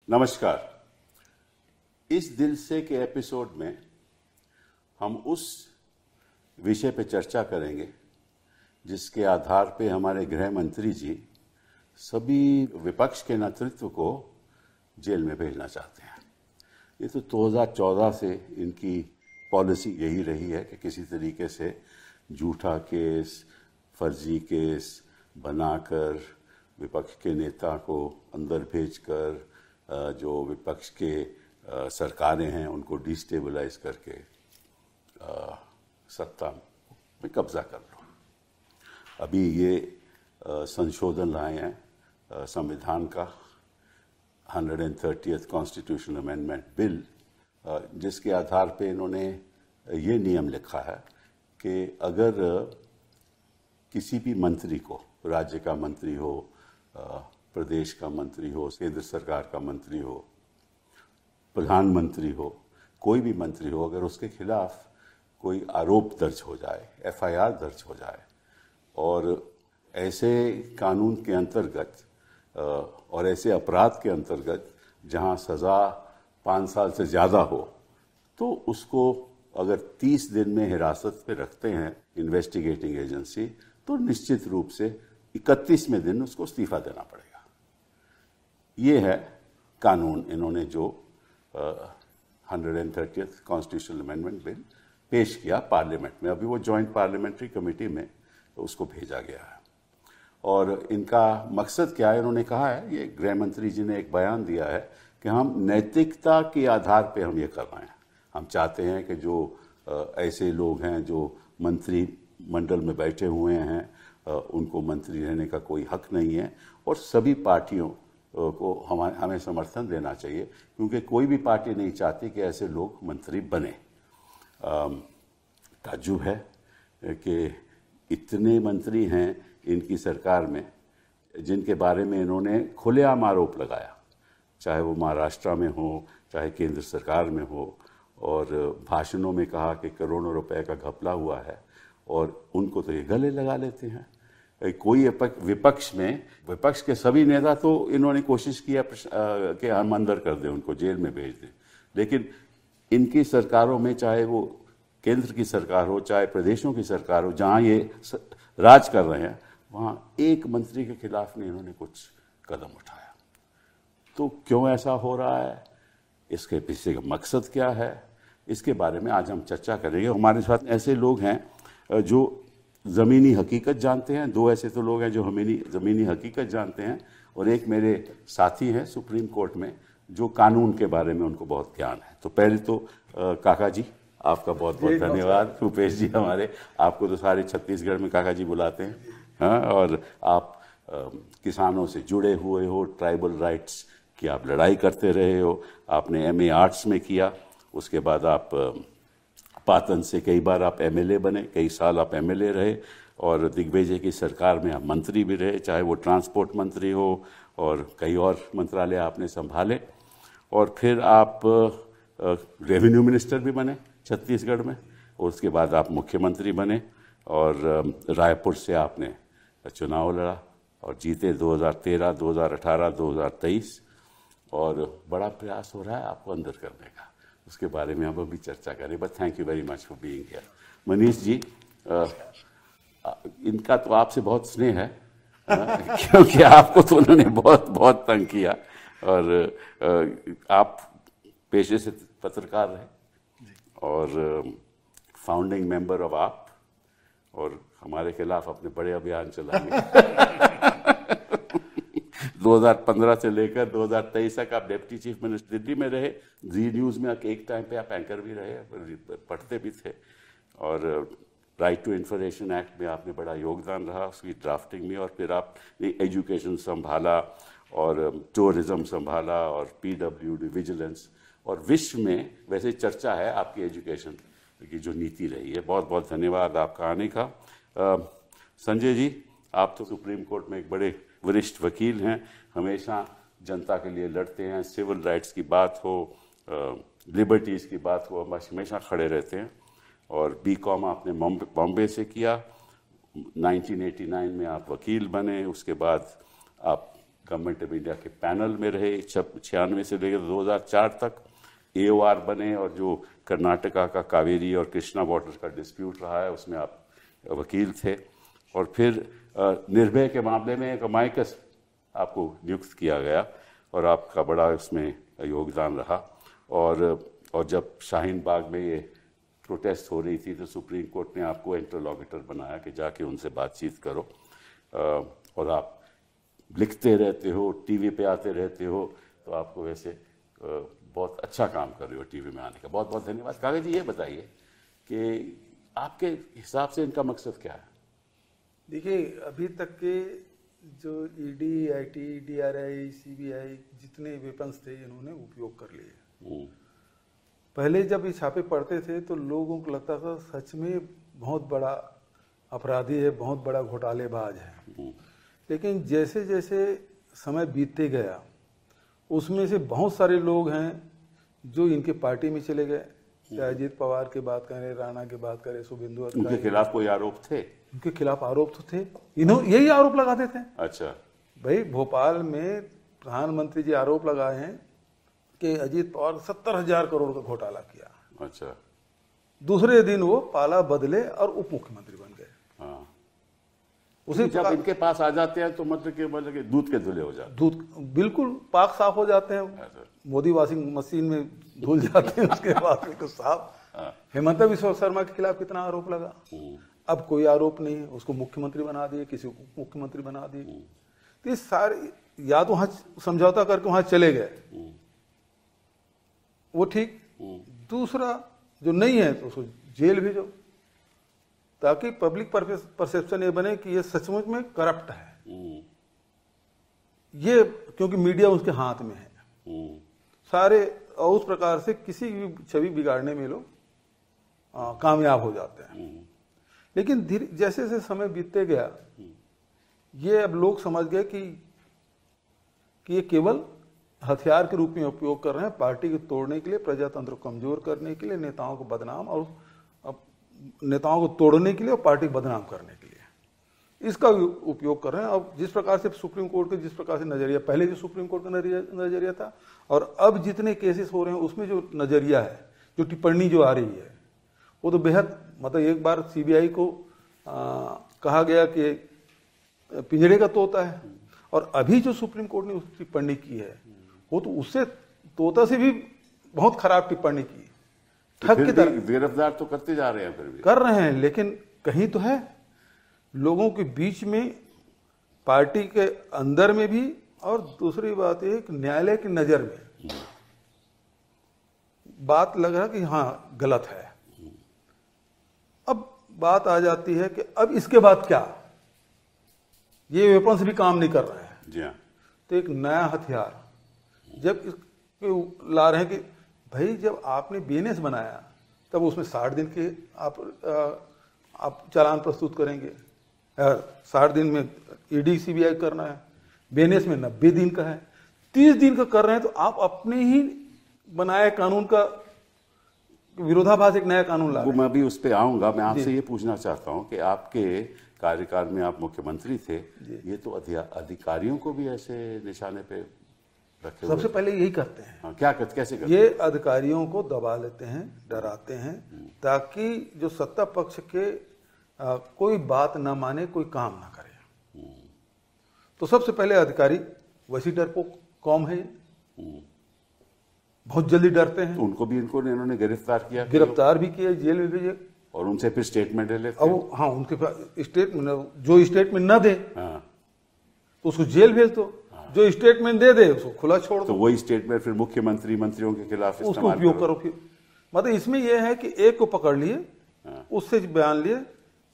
नमस्कार। इस दिल से के एपिसोड में हम उस विषय पर चर्चा करेंगे जिसके आधार पे हमारे गृह मंत्री जी सभी विपक्ष के नेतृत्व को जेल में भेजना चाहते हैं। ये तो 2014 से इनकी पॉलिसी यही रही है कि किसी तरीके से झूठा केस, फर्जी केस बनाकर विपक्ष के नेता को अंदर भेजकर जो विपक्ष के सरकारें हैं उनको डिस्टेबलाइज करके सत्ता में कब्जा कर लो। अभी ये संशोधन लाए हैं संविधान का 130th कॉन्स्टिट्यूशन अमेंडमेंट बिल, जिसके आधार पे इन्होंने ये नियम लिखा है कि अगर किसी भी मंत्री को, राज्य का मंत्री हो, प्रदेश का मंत्री हो, केंद्र सरकार का मंत्री हो, प्रधानमंत्री हो, कोई भी मंत्री हो, अगर उसके खिलाफ कोई आरोप दर्ज हो जाए, एफआईआर दर्ज हो जाए और ऐसे कानून के अंतर्गत और ऐसे अपराध के अंतर्गत जहां सज़ा 5 साल से ज़्यादा हो, तो उसको अगर 30 दिन में हिरासत पे रखते हैं इन्वेस्टिगेटिंग एजेंसी, तो निश्चित रूप से 31वें दिन उसको इस्तीफा देना पड़ेगा। ये है कानून इन्होंने जो 130th कॉन्स्टिट्यूशनल अमेंडमेंट बिल पेश किया पार्लियामेंट में। अभी वो जॉइंट पार्लियामेंट्री कमेटी में उसको भेजा गया है। और इनका मकसद क्या है, इन्होंने कहा है, ये गृह मंत्री जी ने एक बयान दिया है कि हम नैतिकता के आधार पे हम ये कर रहे हैं। हम चाहते हैं कि जो ऐसे लोग हैं जो मंत्री मंडल में बैठे हुए हैं उनको मंत्री रहने का कोई हक नहीं है और सभी पार्टियों को हमें समर्थन देना चाहिए, क्योंकि कोई भी पार्टी नहीं चाहती कि ऐसे लोग मंत्री बने। ताज्जुब है कि इतने मंत्री हैं इनकी सरकार में जिनके बारे में इन्होंने खुलेआम आरोप लगाया, चाहे वो महाराष्ट्र में हो, चाहे केंद्र सरकार में हो, और भाषणों में कहा कि करोड़ों रुपए का घपला हुआ है, और उनको तो ये गले लगा लेते हैं। कोई विपक्ष के सभी नेता तो इन्होंने कोशिश किया कि हम अंदर कर दें, उनको जेल में भेज दें, लेकिन इनकी सरकारों में, चाहे वो केंद्र की सरकार हो, चाहे प्रदेशों की सरकार हो, जहां ये राज कर रहे हैं, वहां एक मंत्री के खिलाफ नहीं इन्होंने कुछ कदम उठाया। तो क्यों ऐसा हो रहा है, इसके पीछे का मकसद क्या है, इसके बारे में आज हम चर्चा करेंगे। हमारे साथ ऐसे लोग हैं जो ज़मीनी हकीकत जानते हैं, 2 ऐसे तो लोग हैं जो ज़मीनी हकीकत जानते हैं, और एक मेरे साथी हैं सुप्रीम कोर्ट में जो कानून के बारे में उनको बहुत ज्ञान है। तो पहले तो काका जी, आपका बहुत बहुत धन्यवाद। भूपेश जी हमारे, आपको तो सारे छत्तीसगढ़ में काका जी बुलाते हैं, हाँ, और आप किसानों से जुड़े हुए हो, ट्राइबल राइट्स की आप लड़ाई करते रहे हो। आपने एमए आर्ट्स में किया, उसके बाद आप पाटन से कई बार आप एमएलए बने, कई साल आप एमएलए रहे, और दिग्विजय की सरकार में आप मंत्री भी रहे, चाहे वो ट्रांसपोर्ट मंत्री हो, और कई और मंत्रालय आपने संभाले, और फिर आप रेवेन्यू मिनिस्टर भी बने छत्तीसगढ़ में, और उसके बाद आप मुख्यमंत्री बने, और रायपुर से आपने चुनाव लड़ा और जीते 2013, 2018, 2023, और बड़ा प्रयास हो रहा है आपको अंदर करने का। उसके बारे में हम अभी चर्चा करें, but thank you very much for being here. Manish ji, इनका तो आपसे बहुत स्नेह है क्योंकि आपको तो उन्होंने बहुत बहुत तंग किया, और आप पेशे से पत्रकार रहे और फाउंडिंग मेंबर ऑफ आप, और हमारे खिलाफ अपने बड़े अभियान चलाएंगे। 2015 से लेकर 2023 तक आप डिप्टी चीफ मिनिस्टर दिल्ली में रहे, जी न्यूज़ में एक टाइम पे आप एंकर भी रहे, पढ़ते भी थे, और राइट टू इन्फॉर्मेशन एक्ट में आपने बड़ा योगदान रहा, उसकी ड्राफ्टिंग में, और फिर आपने एजुकेशन संभाला और टूरिज्म संभाला और पीडब्ल्यूडी विजिलेंस, और विश्व में वैसे चर्चा है आपकी एजुकेशन की जो नीति रही है। बहुत बहुत धन्यवाद आपका आने का। संजय जी, आप तो सुप्रीम कोर्ट में एक बड़े वरिष्ठ वकील हैं, हमेशा जनता के लिए लड़ते हैं, सिविल राइट्स की बात हो, लिबर्टीज़ की बात हो, हमेशा खड़े रहते हैं। और बीकॉम आपने बॉम्बे से किया, 1989 में आप वकील बने, उसके बाद आप गवर्नमेंट ऑफ इंडिया के पैनल में रहे 96 से लेकर 2004 तक, AOR बने, और जो कर्नाटका का कावेरी और कृष्णा वाटर का डिस्प्यूट रहा है उसमें आप वकील थे, और फिर निर्भया के मामले में एक अमायकस आपको नियुक्त किया गया और आपका बड़ा उसमें योगदान रहा। और जब शाहीन बाग में ये प्रोटेस्ट हो रही थी तो सुप्रीम कोर्ट ने आपको इंटरलॉक्यूटर बनाया कि जाके उनसे बातचीत करो, और आप लिखते रहते हो, टीवी पे आते रहते हो, तो आपको वैसे बहुत अच्छा काम कर रहे हो टीवी में आने का। बहुत बहुत धन्यवाद। कागज जी, ये बताइए कि आपके हिसाब से इनका मकसद क्या है? देखिए, अभी तक के जो ED, IT, DRI, CBI जितने वेपन्स थे इन्होंने उपयोग कर लिए। पहले जब ये छापे पड़ते थे तो लोगों को लगता था सच में बहुत बड़ा अपराधी है, बहुत बड़ा घोटालेबाज है। लेकिन जैसे जैसे समय बीतते गया उसमें से बहुत सारे लोग हैं जो इनके पार्टी में चले गए। चाहे अजीत पवार की बात करें, राणा की बात करें, शुभेंदु अधिकारी, उनके खिलाफ कोई आरोप थे? उनके खिलाफ आरोप तो थे, इन्होंने यही आरोप लगाते थे। अच्छा भाई, भोपाल में प्रधानमंत्री जी आरोप लगाए हैं कि अजीत पवार 70,000 करोड़ का घोटाला किया। अच्छा। दूसरे दिन वो पाला बदले और उप मुख्यमंत्री बन गए। हाँ। उसी जब इनके पास आ जाते हैं तो मतलब कि दूध के धुले हो जाते हैं। दूध बिल्कुल पाक साफ हो जाते हैं। मोदी वॉशिंग मशीन में धुल जाते हैं उसके बाद बिल्कुल साफ। हेमंत बिस्वा शर्मा के खिलाफ कितना आरोप लगा, अब कोई आरोप नहीं है, उसको मुख्यमंत्री बना दिए, किसी को मुख्यमंत्री बना दिए। तो ये सारे या तो वहां समझौता करके वहां चले गए, वो ठीक। दूसरा जो नहीं है तो उसको जेल भेजो, ताकि पब्लिक परसेप्शन ये बने कि ये सचमुच में करप्ट है। ये क्योंकि मीडिया उसके हाथ में है सारे, और उस प्रकार से किसी भी छवि बिगाड़ने में लोग कामयाब हो जाते हैं। लेकिन धीरे जैसे जैसे समय बीतते गया ये अब लोग समझ गए कि ये केवल हथियार के रूप में उपयोग कर रहे हैं पार्टी को तोड़ने के लिए, प्रजातंत्र को कमजोर करने के लिए, नेताओं को बदनाम और नेताओं को तोड़ने के लिए और पार्टी को बदनाम करने के लिए इसका उपयोग कर रहे हैं। अब जिस प्रकार से सुप्रीम कोर्ट का जिस प्रकार से नजरिया, पहले जो सुप्रीम कोर्ट का नजरिया था और अब जितने केसेस हो रहे हैं उसमें जो नजरिया है, जो टिप्पणी जो आ रही है, वो तो बेहद, मतलब एक बार CBI को कहा गया कि पिंजड़े का तोता है, और अभी जो सुप्रीम कोर्ट ने उस टिप्पणी की है वो तो उससे तोता से भी बहुत खराब टिप्पणी की। ठग की तरह गिरफ्तार तो करते जा रहे हैं, फिर भी कर रहे हैं, लेकिन कहीं तो है लोगों के बीच में, पार्टी के अंदर में भी, और दूसरी बात एक न्यायालय की नजर में बात लग रहा कि हाँ गलत है। अब बात आ जाती है कि अब इसके बाद क्या, ये वेपन्स भी काम नहीं कर रहे हैं। जी हाँ। तो एक नया हथियार जब ला रहे हैं कि भाई जब आपने BNS बनाया तब उसमें 60 दिन के आप चालान प्रस्तुत करेंगे, 60 दिन में ED CBI करना है, BNS में 90 दिन का है, 30 दिन का कर रहे हैं, तो आप अपने ही बनाए कानून का विरोधाभास एक नया कानून ला रहे हैं। मैं भी उस पर आऊंगा। मैं आपसे ये पूछना चाहता हूँ कि आपके कार्यकाल में आप मुख्यमंत्री थे, ये तो अधिकारियों को भी ऐसे निशाने पे रखे सबसे पहले यही करते हैं। हाँ, कैसे करते ये अधिकारियों को दबा लेते हैं, डराते हैं, ताकि जो सत्ता पक्ष के कोई बात ना माने, कोई काम ना करे। तो सबसे पहले अधिकारी वैसी डरपोक कौम है, बहुत जल्दी डरते हैं। उनको भी इन्होंने गिरफ्तार किया, गिरफ्तार भी किया, जेल में भेजे, और उनसे फिर स्टेटमेंट ले लेते हैं। हाँ, उनके पास स्टेटमेंट, जो स्टेटमेंट ना दे तो उसको जेल भेज दो, जो स्टेटमेंट दे दे उसको खुला छोड़ दो। तो वही स्टेटमेंट फिर मंत्रियों के खिलाफ उसको उपयोग करो। फिर मतलब इसमें यह है कि एक को पकड़ लिए, उससे बयान लिए,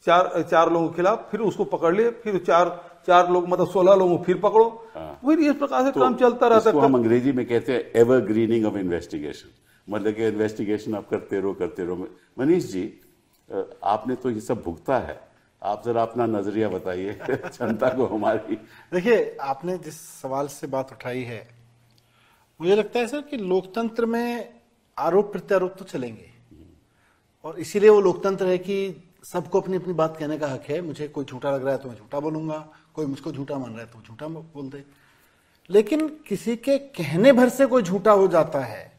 चार लोगों के खिलाफ, फिर उसको पकड़ लिए, फिर चार लोग, मतलब 16 लोगों को फिर पकड़ो। फिर इस प्रकार से काम चलता रहता है। हम अंग्रेजी में कहते हैं एवरग्रीनिंग ऑफ इन्वेस्टिगेशन, मतलब कि इन्वेस्टिगेशन आप करते रहो। मनीष जी, आपने तो ये सब भुगता है, आप जरा अपना नजरिया बताइए जनता को हमारी। देखिए, आपने जिस सवाल से बात उठाई है, मुझे लगता है सर कि लोकतंत्र में आरोप प्रत्यारोप तो चलेंगे, और इसीलिए वो लोकतंत्र है कि सबको अपनी अपनी बात कहने का हक है। मुझे कोई झूठा लग रहा है तो मैं झूठा बोलूंगा, कोई मुझको झूठा मान रहा है तो झूठा बोल दे। लेकिन किसी के कहने भर से कोई झूठा हो जाता है,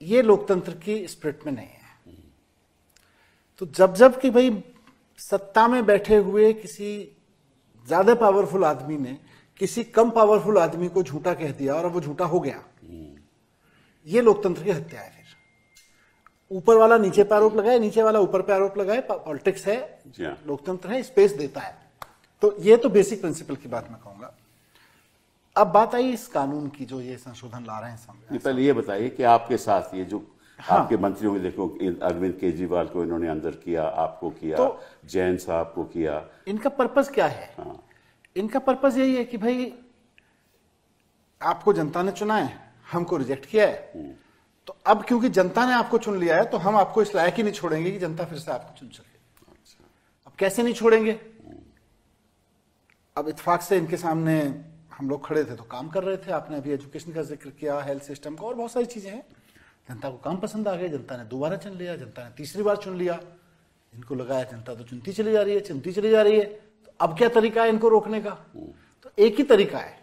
ये लोकतंत्र की स्पिरिट में नहीं है। तो जब कि भाई सत्ता में बैठे हुए किसी ज्यादा पावरफुल आदमी ने किसी कम पावरफुल आदमी को झूठा कह दिया और अब वो झूठा हो गया, ये लोकतंत्र की हत्या है। फिर ऊपर वाला नीचे पे आरोप लगाए, नीचे वाला ऊपर पे आरोप लगाए, पॉलिटिक्स है, लोकतंत्र है, स्पेस देता है। तो ये तो बेसिक प्रिंसिपल की बात मैं कहूंगा। अब बात आई इस कानून की जो ये संशोधन ला रहे हैं सामने। पहले ये बताइए कि आपके साथ ये जो आपके मंत्रियों में देखो, अरविंद केजरीवाल को इन्होंने अंदर किया, आपको किया, तो जैन साहब को किया, इनका पर्पस क्या है? इनका पर्पस यही है कि भाई आपको जनता ने चुना है, हमको रिजेक्ट किया है, तो अब क्योंकि जनता ने आपको चुन लिया है तो हम आपको इस लायक ही नहीं छोड़ेंगे कि जनता फिर से आपको चुन सके। अब कैसे नहीं छोड़ेंगे? अब इत्तेफाक से इनके सामने हम लोग खड़े थे तो काम कर रहे थे। आपने अभी एजुकेशन का जिक्र किया, हेल्थ सिस्टम का, और बहुत सारी चीजें हैं। जनता को काम पसंद आ गए, जनता ने दोबारा चुन लिया, जनता ने तीसरी बार चुन लिया। इनको लगाया जनता तो चुनती चली जा रही है, चुनती चली जा रही है। तो अब क्या तरीका है इनको रोकने का? तो एक ही तरीका है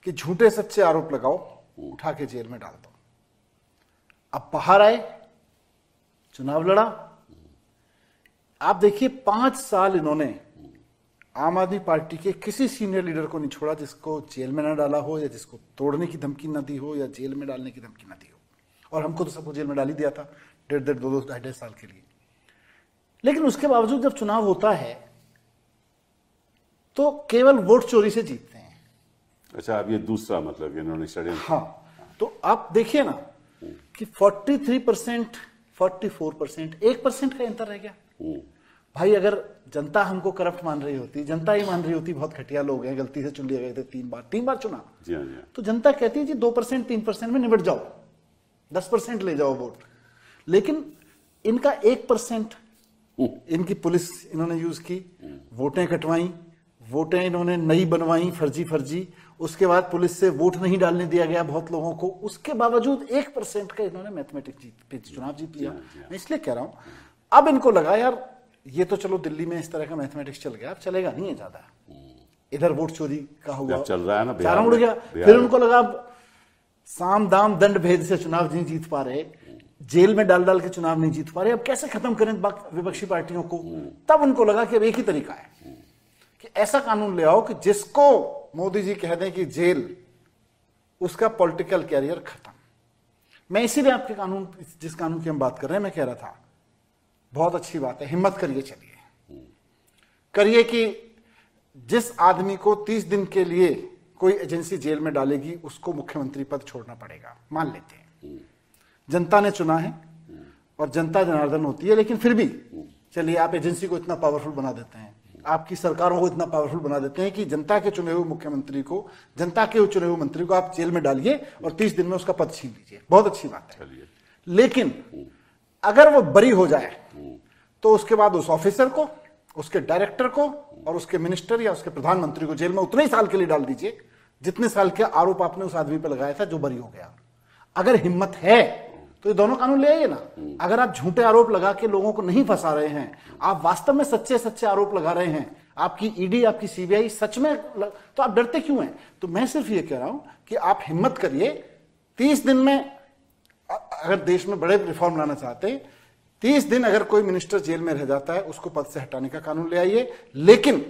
कि झूठे सच्चे आरोप लगाओ, उठा के जेल में डाल दो। अब बाहर आए, चुनाव लड़ा। आप देखिए 5 साल इन्होंने आम आदमी पार्टी के किसी सीनियर लीडर को नहीं छोड़ा जिसको जेल में ना डाला हो, या जिसको तोड़ने की धमकी ना दी हो, या जेल में डालने की धमकी ना दी हो। और हमको तो सबको जेल में डाल ही दिया था 1.5, 2, 2.5 साल के लिए। लेकिन उसके बावजूद जब चुनाव होता है तो केवल वोट चोरी से जीतते हैं। अच्छा, अब ये दूसरा मतलब इन्होंने षड्यंत्र। हाँ, तो आप देखिए ना कि 43%, 44%, 1% का अंतर रह गया। भाई अगर जनता हमको करप्ट मान रही होती, जनता ही मान रही होती बहुत घटिया लोग हैं, गलती से चुन लिए गए थे 3 बार चुना, तो जनता कहती है जी 2%, 3% में निबट जाओ, 10% ले जाओ वोट। लेकिन इनका 1%, इनकी पुलिस इन्होंने यूज की, वोटें कटवाई, वोटें इन्होंने नई बनवाई फर्जी। उसके बाद पुलिस से वोट नहीं डालने दिया गया बहुत लोगों को। उसके बावजूद 1% का इन्होंने मैथमेटिक्स चुनाव जीत लिया। मैं इसलिए कह रहा हूं, अब इनको लगा यार ये तो चलो दिल्ली में इस तरह का मैथमेटिक्स चल गया, अब चलेगा नहीं है ज्यादा। इधर वोट चोरी का हुआ, चल रहा है ना, चारा उड़ गया। फिर उनको लगा साम दाम दंड भेद से चुनाव नहीं जीत पा रहे, जेल में डाल के चुनाव नहीं जीत पा रहे, अब कैसे खत्म करें विपक्षी पार्टियों को? तब उनको लगा कि अब एक ही तरीका है कि ऐसा कानून ले आओ कि जिसको मोदी जी कह दें कि जेल, उसका पॉलिटिकल कैरियर खत्म। मैं इसीलिए आपके कानून, जिस कानून की हम बात कर रहे हैं, मैं कह रहा था बहुत अच्छी बात है, हिम्मत करिए, चलिए करिए कि जिस आदमी को 30 दिन के लिए कोई एजेंसी जेल में डालेगी उसको मुख्यमंत्री पद छोड़ना पड़ेगा। मान लेते हैं जनता ने चुना है और जनता जनार्दन होती है, लेकिन फिर भी चलिए आप एजेंसी को इतना पावरफुल बना देते हैं, आपकी सरकारों को इतना पावरफुल बना देते हैं कि जनता के चुने हुए मुख्यमंत्री को, जनता के चुने हुए मंत्री को आप जेल में डालिए और 30 दिन में उसका पद छीन लीजिए। बहुत अच्छी बात है। लेकिन अगर वो बरी हो जाए तो उसके बाद उस ऑफिसर को, उसके डायरेक्टर को और उसके मिनिस्टर या उसके प्रधानमंत्री को जेल में उतने ही साल के लिए डाल दीजिए जितने साल के आरोप आपने उस आदमी पर लगाया था जो बरी हो गया। अगर हिम्मत है तो ये दोनों कानून ले आइए ना। अगर आप झूठे आरोप लगा के लोगों को नहीं फंसा रहे हैं, आप वास्तव में सच्चे आरोप लगा रहे हैं, आपकी ईडी, आपकी सीबीआई सच में, तो आप डरते क्यों हैं? तो मैं सिर्फ ये कह रहा हूं कि आप हिम्मत करिए। 30 दिन में अगर देश में बड़े रिफॉर्म लाना चाहते हैं, 30 दिन अगर कोई मिनिस्टर जेल में रह जाता है उसको पद से हटाने का कानून ले आइए। लेकिन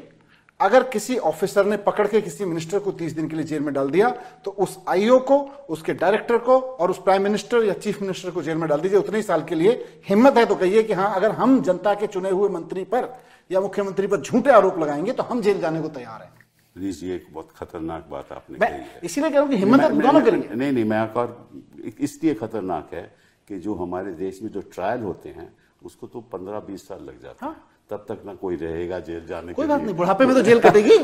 अगर किसी ऑफिसर ने पकड़ के किसी मिनिस्टर को 30 दिन के लिए जेल में डाल दिया तो उस आईओ को, उसके डायरेक्टर को और उस प्राइम मिनिस्टर या चीफ मिनिस्टर को जेल में डाल दीजिए उतने ही साल के लिए। हिम्मत है तो कहिए कि हाँ, अगर हम जनता के चुने हुए मंत्री पर या मुख्यमंत्री पर झूठे आरोप लगाएंगे तो हम जेल जाने को तैयार हैं। प्लीज, ये एक बहुत खतरनाक बात आपने कही है। इसीलिए कह रहा हूं कि हिम्मत दोनों करिए। नहीं, मैं इसलिए खतरनाक है कि जो हमारे देश में जो ट्रायल होते हैं उसको तो 15-20 साल लग जाते हैं। तब तक ना कोई रहेगा जेल जाने के लिए। कोई बात नहीं, बुढ़ापे में तो जेल कटेगी।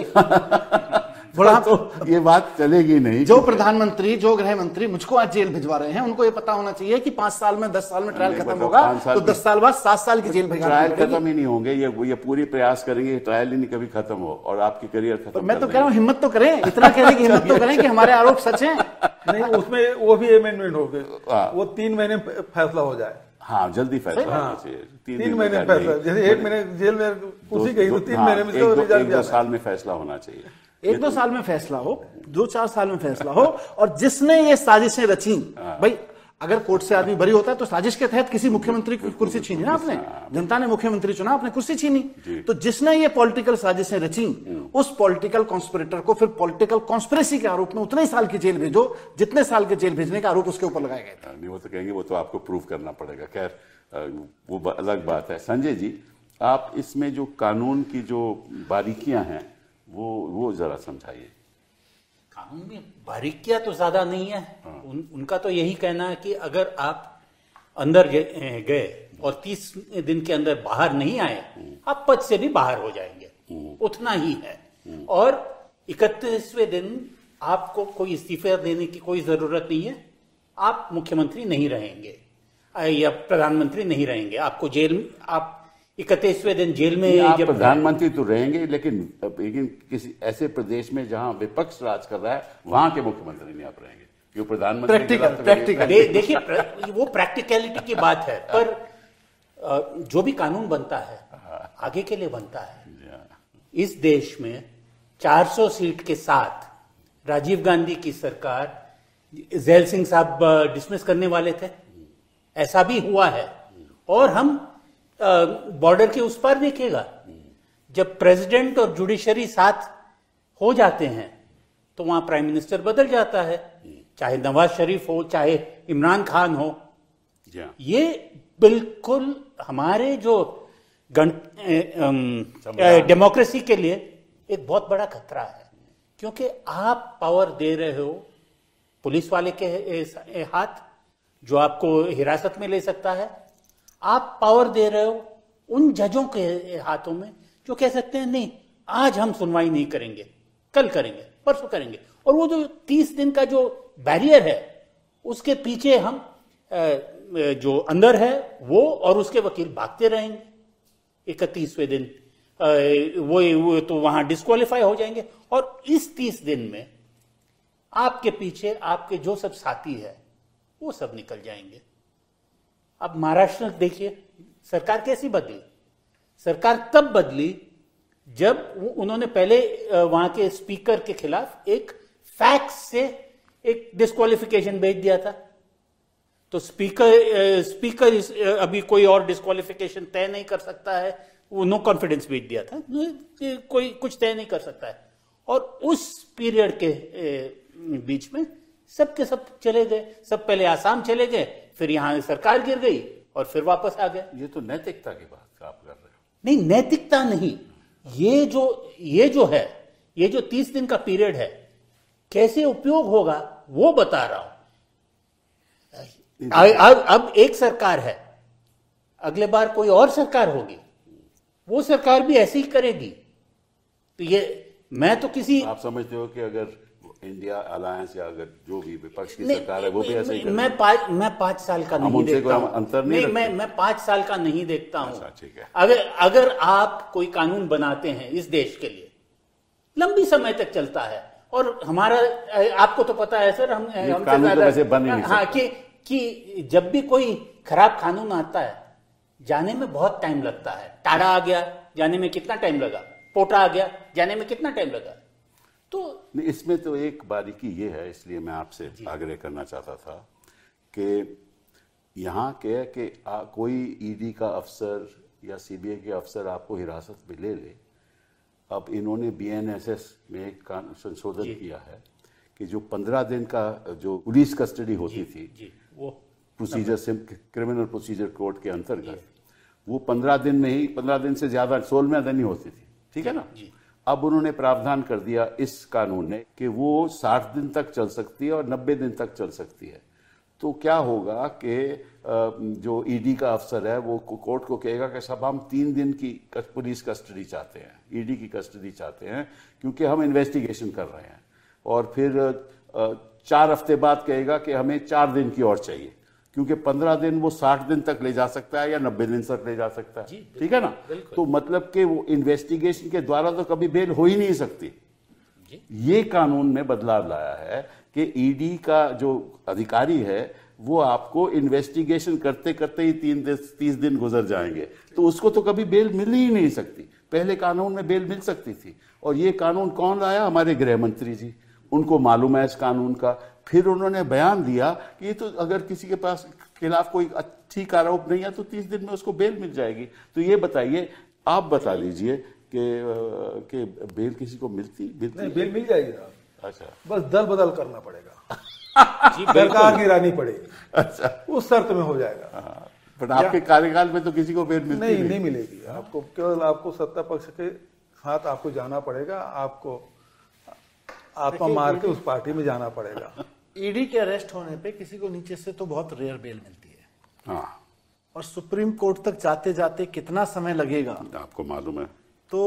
बुढ़ापा तो ये बात चलेगी नहीं। जो प्रधानमंत्री, जो गृह मंत्री मुझको आज जेल भिजवा रहे हैं, उनको ये पता होना चाहिए कि 5 साल में, 10 साल में ट्रायल खत्म होगा तो 10 साल बाद 7 साल की जेल भिजवा। ट्रायल खत्म ही नहीं होंगे, ये पूरी प्रयास करेंगे ट्रायल ही नहीं कभी खत्म हो और आपकी करियर खत्म। मैं तो कह रहा हूँ हिम्मत तो करें, इतना कहने की हिम्मत तो करें कि हमारे आरोप सच हैं। नहीं, उसमें वो भी अमेंडमेंट हो गए, वो 3 महीने फैसला हो जाए। हाँ, जल्दी फैसला होना चाहिए। 3 महीने फैसला, जैसे 1 महीने जेल में कुर्सी गई तो 3 महीने में 1-2 साल में फैसला होना चाहिए। एक दो साल में फैसला हो, 2-4 साल में फैसला हो, और जिसने ये साजिशें रची, भाई अगर कोर्ट से आदमी बरी होता है तो साजिश के तहत किसी मुख्यमंत्री की कुर्सी छीनी ना आपने, जनता ने मुख्यमंत्री चुना, आपने कुर्सी छीनी। तो जिसने ये पॉलिटिकल साजिशें रची, उस पॉलिटिकल कॉन्स्पिरेटर को फिर पॉलिटिकल कॉन्स्पिरेसी के आरोप में उतने ही साल की जेल भेजो जितने साल के जेल भेजने का आरोप उसके ऊपर लगाए गए थे। नहीं, वो तो कहेंगे वो तो आपको प्रूव करना पड़ेगा, खैर वो अलग बात है। संजय जी, आप इसमें जो कानून की जो बारीकियां हैं वो जरा समझाइए। कानून में बारीकियां तो ज्यादा नहीं है। उनका तो यही कहना है कि अगर आप अंदर गए और 30 दिन के अंदर बाहर नहीं आए, आप पद से भी बाहर हो जाएंगे, उतना ही है। और 31वें दिन आपको कोई इस्तीफा देने की कोई जरूरत नहीं है, आप मुख्यमंत्री नहीं रहेंगे या प्रधानमंत्री नहीं रहेंगे। आपको जेल, आप 31वें दिन जेल में, आप जब प्रधानमंत्री तो रहेंगे, लेकिन किसी ऐसे प्रदेश में जहां विपक्ष राज कर रहा है वहां के मुख्यमंत्री नहीं आप रहेंगे, क्यों? प्रधानमंत्री प्रैक्टिकल देखिए वो प्रैक्टिकलिटी की बात है, पर जो भी कानून बनता है आगे के लिए बनता है। इस देश में 400 सीट के साथ राजीव गांधी की सरकार जैल सिंह साहब डिसमिस करने वाले थे, ऐसा भी हुआ है। और हम बॉर्डर के उस पार देखिएगा, जब प्रेसिडेंट और जुडिशरी साथ हो जाते हैं तो वहां प्राइम मिनिस्टर बदल जाता है, चाहे नवाज शरीफ हो चाहे इमरान खान हो। ये बिल्कुल हमारे जो डेमोक्रेसी के लिए एक बहुत बड़ा खतरा है, क्योंकि आप पावर दे रहे हो पुलिस वाले के हाथ, जो आपको हिरासत में ले सकता है। आप पावर दे रहे हो उन जजों के हाथों में जो कह सकते हैं नहीं, आज हम सुनवाई नहीं करेंगे, कल करेंगे, परसों करेंगे। और वो जो 30 दिन का जो बैरियर है, उसके पीछे हम जो अंदर है वो और उसके वकील भागते रहेंगे। 31वें दिन वो तो वहां डिस्क्वालीफाई हो जाएंगे। और इस 30 दिन में आपके पीछे आपके जो सब साथी है वो सब निकल जाएंगे। अब महाराष्ट्र देखिए, सरकार कैसी बदली? सरकार तब बदली जब उन्होंने पहले वहां के स्पीकर के खिलाफ एक फैक्स से एक डिस्क्वालिफिकेशन भेज दिया था। तो स्पीकर अभी कोई और डिस्क्वालिफिकेशन तय नहीं कर सकता है, वो नो कॉन्फिडेंस भेज दिया था, कोई कुछ तय नहीं कर सकता है। और उस पीरियड के बीच में सबके सब चले गए, सब पहले आसाम चले गए, फिर यहां सरकार गिर गई और फिर वापस आ गए। ये तो नैतिकता की बात आप कर रहे हो। नहीं, नैतिकता नहीं, ये जो है, ये जो 30 दिन का पीरियड है, कैसे उपयोग होगा वो बता रहा हूं। अब एक सरकार है, अगले बार कोई और सरकार होगी, वो सरकार भी ऐसे ही करेगी। तो ये मैं तो किसी, आप समझते हो कि अगर इंडिया अलायंस या अगर जो भी विपक्ष की सरकार है वो भी ऐसे ही करेगी? मैं 5 साल का नहीं देखता हूं। अंतर नहीं, मैं 5 साल का नहीं देखता हूं। ठीक है। अगर आप कोई कानून बनाते हैं इस देश के लिए, लंबी समय तक चलता है। और हमारा, आपको तो पता है सर, हम कानून तो वैसे बन ही नहीं हाँ, कि जब भी कोई खराब कानून आता है जाने में बहुत टाइम लगता है। टाड़ा आ गया, जाने में कितना टाइम लगा? पोटा आ गया, जाने में कितना टाइम लगा? तो इसमें तो एक बारीकी ये है, इसलिए मैं आपसे आग्रह करना चाहता था कि यहाँ के कि कोई ईडी का अफसर या सीबीआई के अफसर आपको हिरासत में ले ले। अब इन्होंने बीएनएसएस में एक संशोधन किया है कि जो 15 दिन का जो पुलिस कस्टडी होती थी वो प्रोसीजर से, क्रिमिनल प्रोसीजर कोड के अंतर्गत, वो 15 दिन नहीं, 15 दिन से ज्यादा 16वें दिन ही होती थी, ठीक है ना? अब उन्होंने प्रावधान कर दिया इस कानून ने कि वो 60 दिन तक चल सकती है और 90 दिन तक चल सकती है। तो क्या होगा कि जो ईडी का अफसर है वो कोर्ट को कहेगा कि साहब हम 3 दिन की पुलिस कस्टडी चाहते हैं, ईडी की कस्टडी चाहते हैं, क्योंकि हम इन्वेस्टिगेशन कर रहे हैं। और फिर 4 हफ्ते बाद कहेगा कि हमें 4 दिन की और चाहिए, क्योंकि 15 दिन वो 60 दिन तक ले जा सकता है या 90 दिन तक ले जा सकता है, ठीक है ना? तो मतलब कि वो इन्वेस्टिगेशन के द्वारा तो कभी बेल हो ही नहीं सकती। ये कानून में बदलाव लाया है कि ईडी का जो अधिकारी है वो आपको इन्वेस्टिगेशन करते करते ही 30 दिन गुजर जाएंगे, तो उसको तो कभी बेल मिल ही नहीं सकती। पहले कानून में बेल मिल सकती थी, और ये कानून कौन लाया? हमारे गृह मंत्री जी, उनको मालूम है इस कानून का। फिर उन्होंने बयान दिया कि ये तो अगर किसी के पास खिलाफ कोई ठीक आरोप नहीं है तो 30 दिन में उसको बेल मिल जाएगी। तो ये बताइए, आप बता दीजिए कि बेल किसी को मिलती नहीं, बेल मिल जाएगी साहब। अच्छा, बस दल बदल करना पड़ेगा, जी सरकार गिरानी पड़ेगी, अच्छा, उस शर्त में हो जाएगा। हाँ, पर आपके कार्यकाल में तो किसी को बेल मिलती नहीं मिलेगी आपको। केवल आपको सत्ता पक्ष के साथ आपको जाना पड़ेगा, आपको आत्मा मार के उस पार्टी में जाना पड़ेगा। ईडी के अरेस्ट होने पे किसी को नीचे से तो बहुत रेयर बेल मिलती है, हाँ, और सुप्रीम कोर्ट तक जाते जाते कितना समय लगेगा आपको मालूम है। तो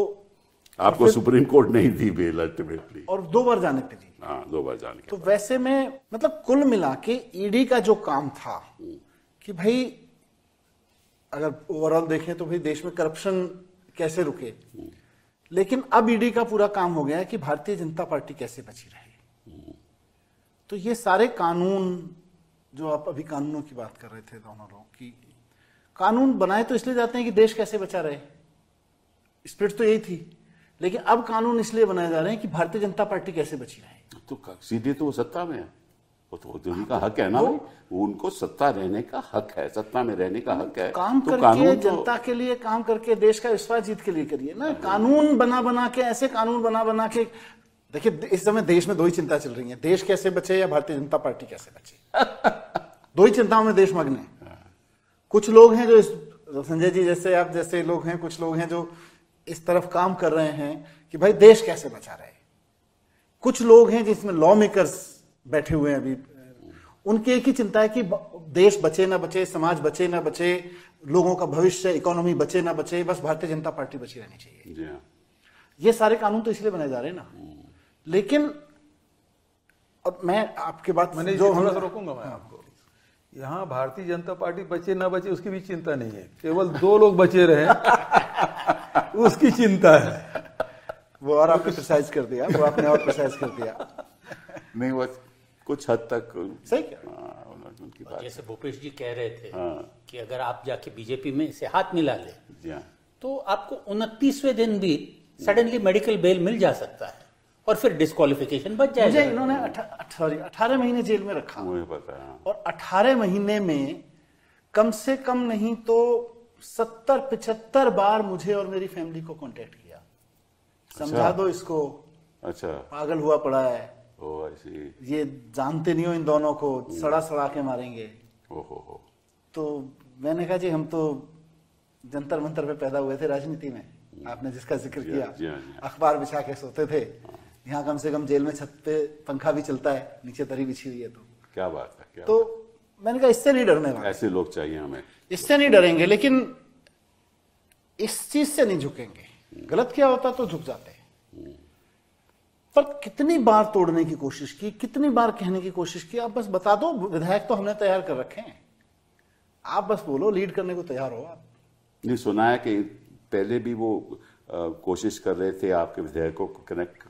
आपको सुप्रीम कोर्ट नहीं दी बेल अल्टीमेटली, और 2 बार जाने पे दी। हाँ, 2 बार जाने के तो वैसे में मतलब कुल मिला के ईडी का जो काम था कि भाई अगर ओवरऑल देखें तो भाई देश में करप्शन कैसे रुके, लेकिन अब ईडी का पूरा काम हो गया है कि भारतीय जनता पार्टी कैसे बची रहे। तो ये सारे कानून जो आप अभी कानूनों की बात कर रहे थे दोनों लोग, कि कानून बनाए तो इसलिए जाते हैं कि देश कैसे बचा रहे, स्पिरिट तो यही थी, लेकिन अब कानून इसलिए बनाए जा रहे हैं कि भारतीय जनता पार्टी कैसे बची रहे। तो सीधे तो वो सत्ता में है, वो तो उनका हक है ना भाई, उनको सत्ता रहने का हक है, सत्ता में रहने का हक है। काम तो करके कानून जनता के लिए काम करके देश का विश्वास जीत के लिए करिए ना। कानून बना के ऐसे कानून बना के देखिए, इस समय देश में 2 ही चिंता चल रही है, देश कैसे बचे या भारतीय जनता पार्टी कैसे बचे। 2 ही चिंताओं में देश मग्न है। कुछ लोग हैं जो संजय जी जैसे, आप जैसे लोग हैं, कुछ लोग हैं जो इस तरफ काम कर रहे हैं कि भाई देश कैसे बचा रहे। कुछ लोग हैं जिसमें लॉ मेकर्स बैठे हुए हैं अभी, उनकी एक ही चिंता है कि देश बचे ना बचे, समाज बचे ना बचे, लोगों का भविष्य, इकोनॉमी बचे ना बचे, बस भारतीय जनता पार्टी बची रहनी चाहिए। जी हाँ। ये सारे कानून तो इसलिए बनाए जा रहे हैं ना। लेकिन अब मैं आपके बात मैंने जो थोड़ा सा रोकूंगा मैं आपको, यहाँ भारतीय जनता पार्टी बचे ना बचे उसकी भी चिंता नहीं है, केवल 2 लोग बचे रहे उसकी चिंता है। वो और आपने प्रिसाइज कर दिया, वो आपने और प्रिसाइज कर दिया। नहीं, वो कुछ हद तक सही क्या? उनकी बात। जैसे भूपेश जी कह रहे थे हाँ। कि अगर आप जाके बीजेपी में इसे हाथ मिला ले जी हाँ। तो आपको 29वें दिन भी सडनली मेडिकल बेल मिल जा सकता है और फिर डिस्क्वालिफिकेशन बच जाएगा। मुझे इन्होंने 18 महीने जेल में रखा, मुझे पता है। और 18 महीने में कम से कम नहीं तो 70-75 बार मुझे और मेरी फैमिली को कांटेक्ट किया। समझा दो इसको, अच्छा, पागल हुआ पड़ा है, ओ ऐसी, ये जानते नहीं हो इन दोनों को, सड़ा के मारेंगे। ओहो। तो मैंने कहा जी हम तो जंतर मंतर पे पैदा हुए थे राजनीति में, आपने जिसका जिक्र किया, जी हाँ। अखबार बिछा के सोते थे। यहाँ कम से कम जेल में छत पे पंखा भी चलता है, नीचे दरी बिछी हुई है। तो क्या बात है, क्या तो मैंने कहा इससे नहीं डरने वाला, ऐसे लोग चाहिए हमें। इससे नहीं डरेंगे, लेकिन इस चीज से नहीं झुकेंगे। गलत क्या होता तो झुक जाते हैं, पर कितनी बार तोड़ने की कोशिश की, कितनी बार कहने की कोशिश की। आप बस बता दो, विधायक तो हमने तैयार कर रखे हैं, आप बस बोलो, लीड करने को तैयार हो आप। नहीं, सुना है कि पहले भी वो कोशिश कर रहे थे आपके विधायकों को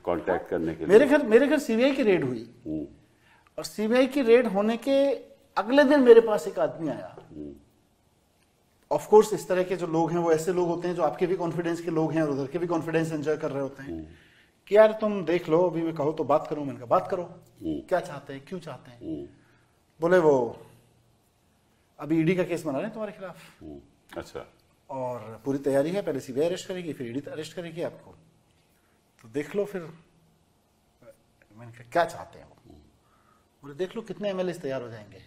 कांटेक्ट करने के लिए। मेरे घर सीबीआई की रेड हुई, और सीबीआई की रेड होने के अगले दिन मेरे पास एक आदमी आया। ऑफ कोर्स इस तरह के जो लोग हैं वो ऐसे लोग होते हैं जो आपके भी कॉन्फिडेंस के लोग हैं और उधर के भी कॉन्फिडेंस एंजॉय कर रहे होते हैं कि यार तुम देख लो, अभी मैं कहो तो बात करूं। मैंने कहा बात करो, क्या चाहते हैं, क्यों चाहते हैं। बोले वो अभी ईडी का केस बना रहे हैं तुम्हारे खिलाफ। अच्छा, और पूरी तैयारी है, पहले सीबीआई अरेस्ट करेगी, फिर ईडी अरेस्ट करेगी आपको, तो देख लो फिर। मैंने कहा क्या चाहते हैं वो। बोले देख लो कितने एमएलए तैयार हो जाएंगे।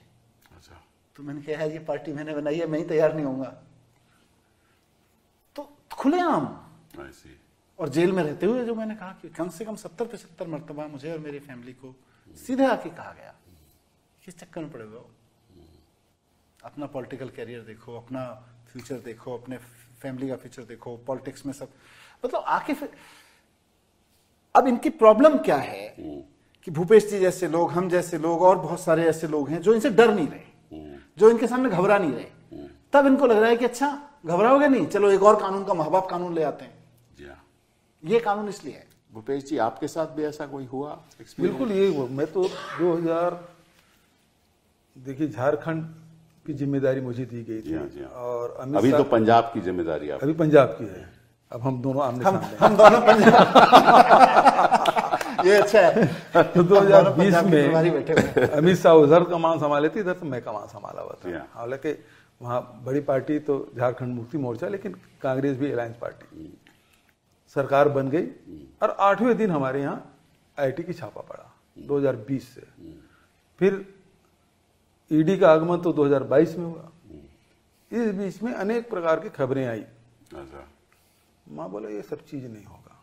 अच्छा। तो मैंने कहा ये पार्टी मैंने बनाई है, मैं ही तैयार नहीं होऊंगा। तो खुलेआम, ऐसी, और जेल में रहते हुए जो मैंने कहा कि कम से कम 70-75 मरतबा मुझे और मेरी फैमिली को सीधे आके कहा गया, किस चक्कर में पड़े हुए हो, अपना पॉलिटिकल कैरियर देखो, अपना फ्यूचर देखो, अपने फैमिली का फ्यूचर देखो, पॉलिटिक्स में सब मतलब आके फिर। अब इनकी प्रॉब्लम क्या है कि भूपेश जी जैसे लोग, हम जैसे लोग और बहुत सारे ऐसे लोग हैं जो इनसे डर नहीं रहे, जो इनके सामने घबरा नहीं रहे। तब इनको लग रहा है कि अच्छा घबराओगे नहीं, चलो एक और कानून का महाबाप कानून ले आते हैं। ये कानून इसलिए है। भूपेश जी आपके साथ भी ऐसा कोई हुआ? बिल्कुल यही हुआ। मैं तो 2000 देखिए झारखंड की जिम्मेदारी मुझे दी गई थी। जी हाँ, जी हाँ। और अभी तो पंजाब की जिम्मेदारी आप, अभी पंजाब की है। अब हम दोनों आमने हम सामने दोनों पंजाब ये अच्छा है। तो 2020 प्रभारी बैठे हुए हैं। में अमित शाह उधर कमान संभाले थे, इधर तो मैं कमान संभाला हुआ था। Yeah. हालांकि वहाँ बड़ी पार्टी तो झारखंड मुक्ति मोर्चा, लेकिन कांग्रेस भी अलायंस पार्टी, सरकार बन गई और 8वें दिन हमारे यहाँ आईटी की छापा पड़ा 2020 से। फिर ईडी का आगमन तो 2022 में हुआ। इस बीच में अनेक प्रकार की खबरें आई। अच्छा। माँ बोला ये सब चीज नहीं होगा।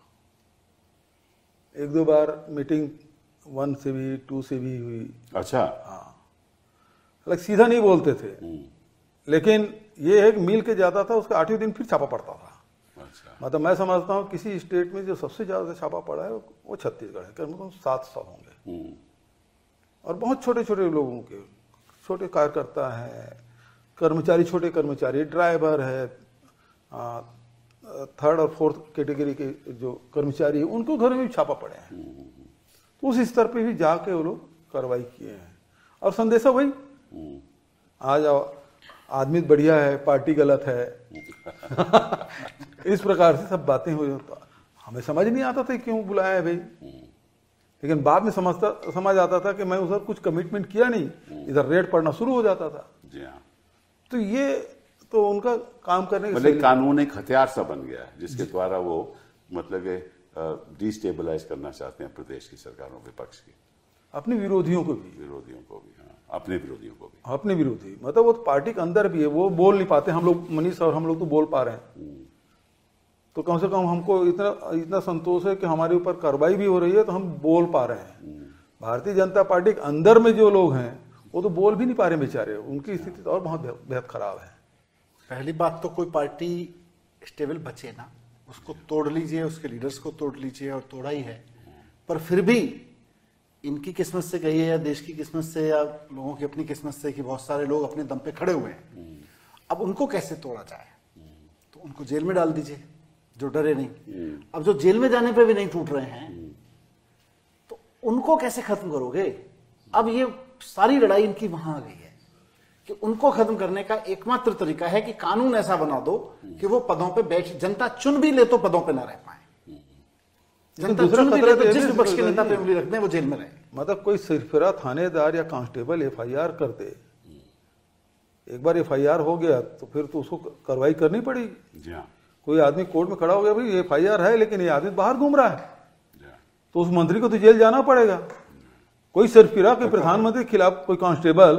1-2 बार मीटिंग 1 से भी 2 से भी हुई। अच्छा। हाँ, लाइक सीधा नहीं बोलते थे, लेकिन ये है कि मिल के जाता था, उसके 8वें दिन फिर छापा पड़ता था। अच्छा। मतलब मैं समझता हूँ किसी स्टेट में जो सबसे ज्यादा छापा पड़ा है वो छत्तीसगढ़ है, कम से कम 700 होंगे। और बहुत छोटे छोटे लोगों के, छोटे कार्यकर्ता है, कर्मचारी, छोटे कर्मचारी, ड्राइवर है, 3rd और 4th कैटेगरी के जो कर्मचारी है, उनको घर में भी छापा पड़े हैं। तो उस स्तर पे भी जाके वो लोग कार्रवाई किए हैं। और संदेशा भाई आ जाओ, आदमी बढ़िया है, पार्टी गलत है इस प्रकार से सब बातें हुई। तो हमें समझ नहीं आता था क्यों बुलाया है भाई, लेकिन बाद में समझ आता था कि मैं उधर कुछ कमिटमेंट किया नहीं, इधर रेड पड़ना शुरू हो जाता था। जी हाँ। तो ये तो उनका काम करने की मतलब कानून एक हथियार सा बन गया है जिसके द्वारा वो मतलब डिस्टेबलाइज करना चाहते हैं प्रदेश की सरकारों, विपक्ष की, अपने विरोधियों को भी, हाँ, अपने विरोधियों को भी। अपने विरोधी मतलब वो तो पार्टी के अंदर भी है, वो बोल नहीं पाते। हम लोग, मनीष और हम लोग तो बोल पा रहे हैं। तो कम से कम हमको इतना संतोष है कि हमारे ऊपर कार्रवाई भी हो रही है तो हम बोल पा रहे हैं। भारतीय जनता पार्टी के अंदर में जो लोग हैं वो तो बोल भी नहीं पा रहे बेचारे, उनकी स्थिति तो और बहुत बेहद खराब है। पहली बात तो कोई पार्टी स्टेबल बचे ना, उसको तोड़ लीजिए, उसके लीडर्स को तोड़ लीजिए, और तोड़ा ही है। पर फिर भी इनकी किस्मत से कहिए या देश की किस्मत से या लोगों की अपनी किस्मत से कि बहुत सारे लोग अपने दम पे खड़े हुए हैं। अब उनको कैसे तोड़ा जाए? तो उनको जेल में डाल दीजिए जो डरे नहीं। अब जो जेल में जाने पे भी नहीं टूट रहे हैं तो उनको कैसे खत्म करोगे? अब ये सारी लड़ाई इनकी वहां आ गई है कि उनको खत्म करने का एकमात्र तरीका है कि कानून ऐसा बना दो कि वो पदों पे बैठ, जनता चुन भी ले तो पदों पे ना रह पाए। जनता चुन भी ले तो जिस विपक्ष के नेता पे उंगली रखते हैं वो जेल में रहे। मतलब कोई सिरफिरा थानेदार या कांस्टेबल एफआईआर कर दे, एक बार एफआईआर हो गया तो फिर तो उसको कार्रवाई करनी पड़ेगी। जी हाँ। कोई आदमी कोर्ट में खड़ा हो गया, भाई एफआईआर है लेकिन ये आदमी बाहर घूम रहा है, तो उस मंत्री को तो जेल जाना पड़ेगा। कोई सिरफिरा के प्रधानमंत्री के खिलाफ, कोई कांस्टेबल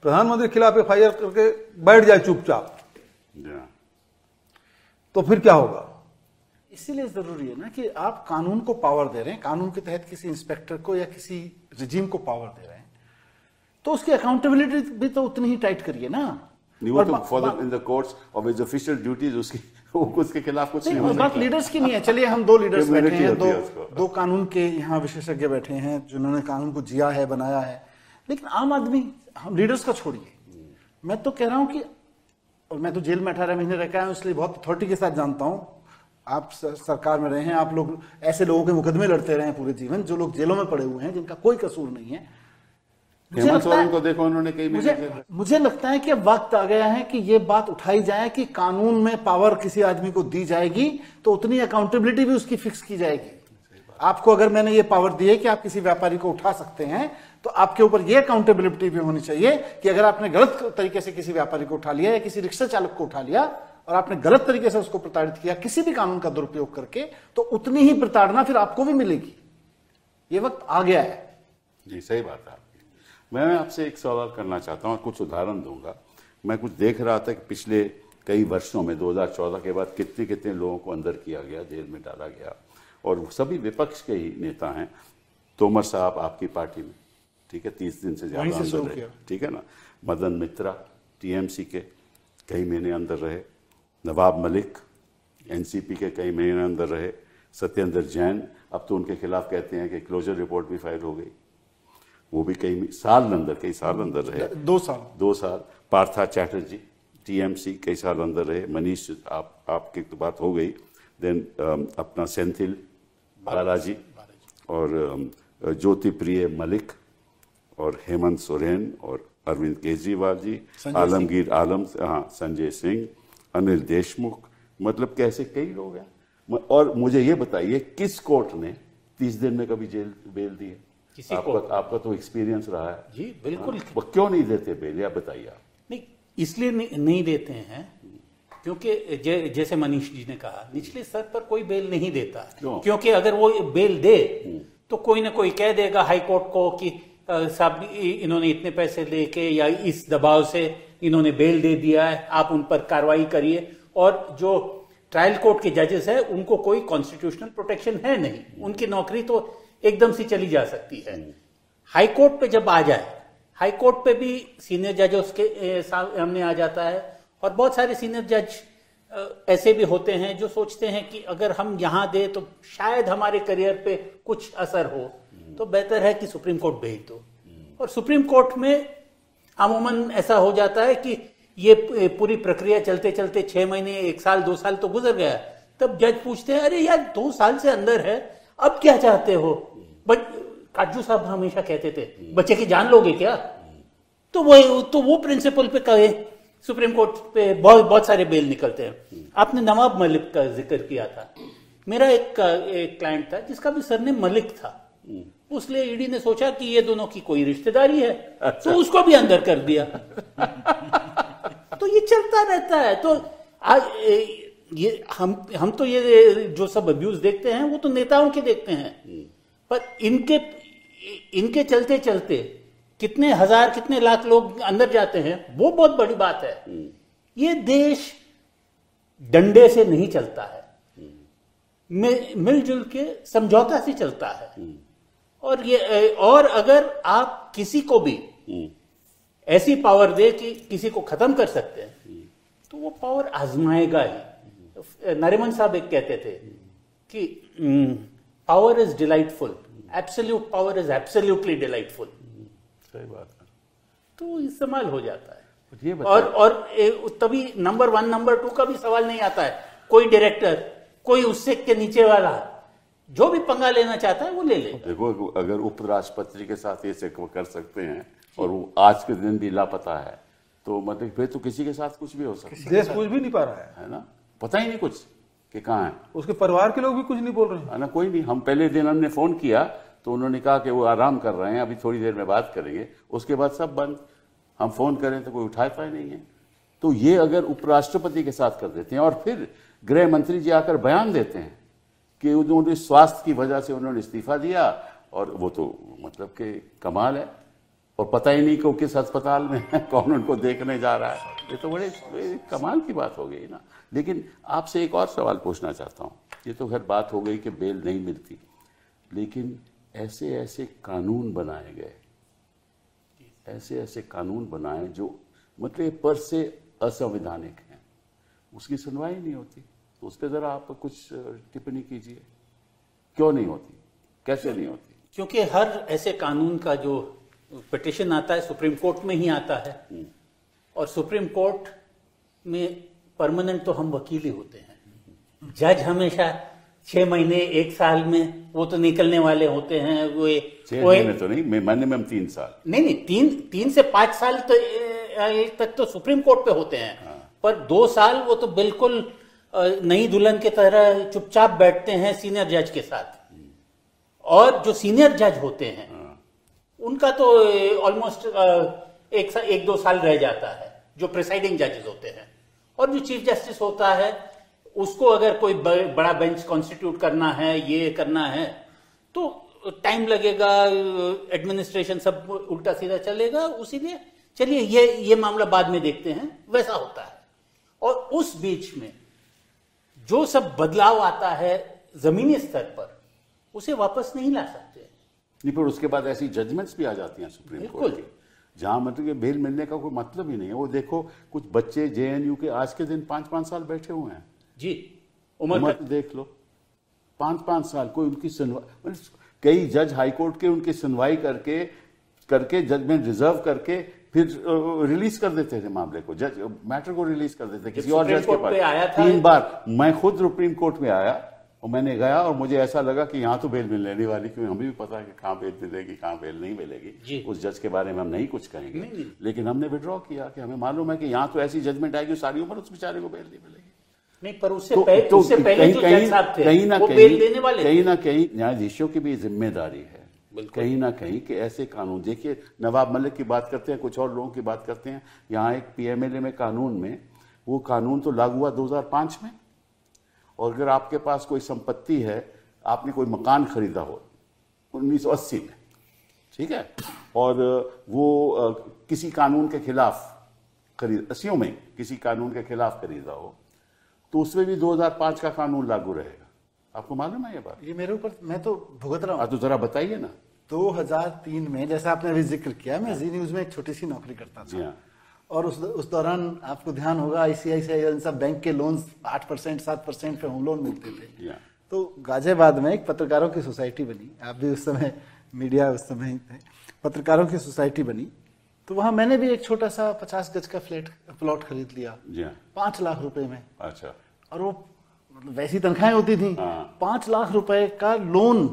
प्रधानमंत्री के खिलाफ एफआईआर करके बैठ जाए चुपचाप, तो फिर क्या होगा? इसीलिए जरूरी है ना कि आप कानून को पावर दे रहे हैं, कानून के तहत किसी इंस्पेक्टर को या किसी रिजीम को पावर दे रहे हैं, तो उसकी अकाउंटेबिलिटी भी तो उतनी ही टाइट करिए ना। वो तो for in the courts of his official duties उसके खिलाफ कुछ नहीं हो सकता। बात लीडर्स की नहीं है। चलिए हम 2 लीडर्स बैठे हैं, दो कानून के यहाँ विशेषज्ञ बैठे हैं जिन्होंने कानून को जिया है, बनाया है, लेकिन आम आदमी, हम लीडर्स का छोड़िए, मैं तो कह रहा हूं कि, और मैं तो जेल में 18 महीने रह के आया हूं इसलिए बहुत अथॉरिटी के साथ जानता हूं। आप सरकार में रहे हैं, आप लोग ऐसे लोगों के मुकदमे लड़ते रहे हैं पूरे जीवन, जो लोग जेलों में पड़े हुए हैं जिनका कोई कसूर नहीं है। हेमंत सोरेन को देखो, उन्होंने कई मुझे लगता है कि अब वक्त आ गया है कि ये बात उठाई जाए कि कानून में पावर किसी आदमी को दी जाएगी तो उतनी अकाउंटेबिलिटी भी उसकी फिक्स की जाएगी। आपको अगर मैंने ये पावर दी है कि आप किसी व्यापारी को उठा सकते हैं, तो आपके ऊपर ये अकाउंटेबिलिटी भी होनी चाहिए कि अगर आपने गलत तरीके से किसी व्यापारी को उठा लिया या किसी रिक्शा चालक को उठा लिया और आपने गलत तरीके से उसको प्रताड़ित किया किसी भी कानून का दुरुपयोग करके, तो उतनी ही प्रताड़ना फिर आपको भी मिलेगी। ये वक्त आ गया है। जी सही बात है आपकी। मैं आपसे एक सवाल करना चाहता हूँ, कुछ उदाहरण दूंगा। मैं कुछ देख रहा था कि पिछले कई वर्षों में 2014 के बाद कितने कितने लोगों को अंदर किया गया, जेल में डाला गया, और सभी विपक्ष के ही नेता हैं। तोमर साहब आपकी पार्टी में, ठीक है, 30 दिन से ज्यादा अंदर रहे, ठीक है ना। मदन मित्रा टीएमसी के कई महीने अंदर रहे, नवाब मलिक एनसीपी के कई महीने अंदर रहे, सत्येंद्र जैन, अब तो उनके खिलाफ कहते हैं कि क्लोजर रिपोर्ट भी फाइल हो गई, वो भी कई साल अंदर रहे, 2 साल। पार्था चैटर्जी टीएमसी कई साल अंदर रहे। मनीष आपकी तो बात हो गई। देन अपना सेंथिल बालाजी और ज्योति प्रिय मलिक और हेमंत सोरेन और अरविंद केजरीवाल जी, आलमगीर आलम, हाँ, संजय सिंह, अनिल देशमुख, मतलब कैसे कई लोग हैं। और मुझे ये बताइए किस कोर्ट ने 30 दिन में कभी जेल बेल दी है? किसी आपका तो एक्सपीरियंस रहा है। जी बिल्कुल। वो क्यों नहीं देते बेल, या बताइए आप। नहीं, इसलिए नहीं देते हैं क्योंकि जैसे मनीष जी ने कहा, निचले स्तर पर कोई बेल नहीं देता। क्योंकि अगर वो बेल दे तो कोई ना कोई कह देगा हाई कोर्ट को कि साहब इन्होंने इतने पैसे लेके या इस दबाव से इन्होंने बेल दे दिया है, आप उन पर कार्रवाई करिए। और जो ट्रायल कोर्ट के जजेस है उनको कोई कॉन्स्टिट्यूशनल प्रोटेक्शन है नहीं, उनकी नौकरी तो एकदम से चली जा सकती है। हाई कोर्ट पे जब आ जाए, हाई कोर्ट पे भी सीनियर जज उसके सामने आ जाता है, और बहुत सारे सीनियर जज ऐसे भी होते हैं जो सोचते हैं कि अगर हम यहां दे तो शायद हमारे करियर पे कुछ असर हो, तो बेहतर है कि सुप्रीम कोर्ट भेज दो। और सुप्रीम कोर्ट में अमूमन ऐसा हो जाता है कि ये पूरी प्रक्रिया चलते चलते 6 महीने, 1 साल, 2 साल तो गुजर गया, तब जज पूछते हैं अरे यार 2 साल से अंदर है, अब क्या चाहते हो? बट काजू साहब हमेशा कहते थे बच्चे की जान लोगे क्या? तो वो प्रिंसिपल पे कहे सुप्रीम कोर्ट पे बहुत सारे बेल निकलते हैं। आपने नवाब मलिक का जिक्र किया था। मेरा एक क्लाइंट था जिसका भी सरनेम मलिक था, उसलिए ईडी ने सोचा कि ये दोनों की कोई रिश्तेदारी है, तो उसको भी अंदर कर दिया। तो ये चलता रहता है। तो आज ये हम तो ये जो सब अब्यूज देखते हैं वो तो नेताओं के देखते हैं, पर इनके चलते चलते कितने हजार कितने लाख लोग अंदर जाते हैं, वो बहुत बड़ी बात है। ये देश डंडे से नहीं चलता है, मिलजुल के समझौता से चलता है। और अगर आप किसी को भी ऐसी पावर दे कि किसी को खत्म कर सकते हैं, तो वो पावर आजमाएगा ही। नरीमन साहब एक कहते थे कि power is delightful, absolute power is absolutely delightful. सही बात है। तो इस्तेमाल हो जाता है। ये और तभी नंबर 1 नंबर 2 का भी सवाल नहीं आता है। कोई डायरेक्टर, कोई उससे के नीचे वाला जो भी पंगा लेना चाहता है वो ले ले। देखो, अगर उपराष्ट्रपति के साथ ये कर सकते हैं और वो आज के दिन भी लापता है, तो मतलब फिर तो किसी के साथ कुछ भी हो सकता है। देश कुछ भी नहीं पा रहा है ना, पता ही नहीं कुछ कि कहाँ है। उसके परिवार के लोग भी कुछ नहीं बोल रहे हैं, है ना, कोई नहीं। हम पहले दिन हमने फोन किया तो उन्होंने कहा कि वो आराम कर रहे हैं, अभी थोड़ी देर में बात करेंगे। उसके बाद सब बंद। हम फोन करें तो कोई उठाता ही नहीं है। तो ये अगर उपराष्ट्रपति के साथ कर देते हैं और फिर गृह मंत्री जी आकर बयान देते हैं कि उन्होंने स्वास्थ्य की वजह से उन्होंने इस्तीफा दिया, और वो तो मतलब कि कमाल है। और पता ही नहीं कि किस अस्पताल में है, कौन उनको देखने जा रहा है। ये तो बड़े कमाल की बात हो गई ना। लेकिन आपसे एक और सवाल पूछना चाहता हूँ। ये तो खैर बात हो गई कि बेल नहीं मिलती, लेकिन ऐसे ऐसे कानून बनाए गए, ऐसे कानून बनाए जो मतलब पर से असंवैधानिक हैं, उसकी सुनवाई नहीं होती। तो उस पर जरा आप कुछ टिप्पणी कीजिए, क्यों नहीं होती, कैसे नहीं होती? क्योंकि हर ऐसे कानून का जो पिटिशन आता है सुप्रीम कोर्ट में ही आता है, और सुप्रीम कोर्ट में परमानेंट तो हम वकील ही होते हैं। जज हमेशा 6 महीने 1 साल में वो तो निकलने वाले होते हैं। 6 महीने तो नहीं, मिनिमम 3 साल। नहीं, 3 से 5 साल तक तो सुप्रीम कोर्ट पे होते हैं। हाँ। पर 2 साल वो तो बिल्कुल नई दुल्हन की तरह चुपचाप बैठते हैं सीनियर जज के साथ। और जो सीनियर जज होते हैं, हाँ, उनका तो ऑलमोस्ट 1-2 साल रह जाता है, जो प्रिसाइडिंग जजेस होते हैं। और जो चीफ जस्टिस होता है, उसको अगर कोई बड़ा बेंच कॉन्स्टिट्यूट करना है, ये करना है, तो टाइम लगेगा, एडमिनिस्ट्रेशन सब उल्टा सीधा चलेगा। उसीलिए चलिए ये मामला बाद में देखते हैं, वैसा होता है। और उस बीच में जो सब बदलाव आता है जमीनी स्तर पर, उसे वापस नहीं ला सकते। नहीं, पर उसके बाद ऐसी जजमेंट्स भी आ जाती हैं सुप्रीम कोर्ट की, जहां मतलब कि बेल मिलने का कोई मतलब ही नहीं है। वो देखो, कुछ बच्चे जेएनयू के आज के दिन 5-5 साल बैठे हुए हैं जी। उम्र देख लो, 5-5 साल कोई उनकी सुनवाई। कई जज हाईकोर्ट के उनकी सुनवाई करके जजमेंट रिजर्व करके फिर रिलीज कर देते थे मामले को, जज मैटर को रिलीज कर देते किसी और जज के पास। 3 बार मैं खुद सुप्रीम कोर्ट में आया और मैंने गया, और मुझे ऐसा लगा कि यहाँ तो बेल मिलने नहीं वाली, क्योंकि हमें भी पता है कि कहाँ बेल मिलेगी, कहाँ बेल नहीं मिलेगी। उस जज के बारे में हम नहीं कुछ कहेंगे, लेकिन हमने विड्रॉ किया कि हमें मालूम है कि यहाँ तो ऐसी जजमेंट आएगी सारी उम्र उस बेचारे को बेल नहीं मिलेगी। नहीं, पर उससे पहले जो जज साहब थे वो बेल देने वाले थे। कहीं ना कहीं न्यायाधीशों की भी जिम्मेदारी है कहीं ना कहीं कि ऐसे कानून, देखिए नवाब मलिक की बात करते हैं, कुछ और लोगों की बात करते हैं, यहाँ एक पीएमएलए में कानून में, वो कानून तो लागू हुआ 2005 में, और अगर आपके पास कोई संपत्ति है, आपने कोई मकान खरीदा हो 1980 में, ठीक है, और वो किसी कानून के खिलाफ खरीद 80 में किसी कानून के खिलाफ खरीदा हो, तो उसमें भी 2005 का कानून लागू रहेगा। आपको मालूम है ये बात? ये मेरे ऊपर, मैं तो भुगत रहा हूँ। तो जरा बताइए ना। 2003 में, जैसा आपने अभी जिक्र किया, मैं जी न्यूज में एक छोटी सी नौकरी करता था, और उस दौरान आपको ध्यान होगा आईसीआईसीआई सब बैंक के लोन्स 8% 7% पे होम लोन मिलते थे। तो गाजियाबाद में एक पत्रकारों की सोसाइटी बनी, आप भी उस समय मीडिया उस समय ही थे, पत्रकारों की सोसाइटी बनी, तो वहां मैंने भी एक छोटा सा 50 गज का प्लॉट खरीद लिया 5 लाख रुपए में। अच्छा। और वो वैसी तनख्वाहें होती थी। 5 लाख रुपए का लोन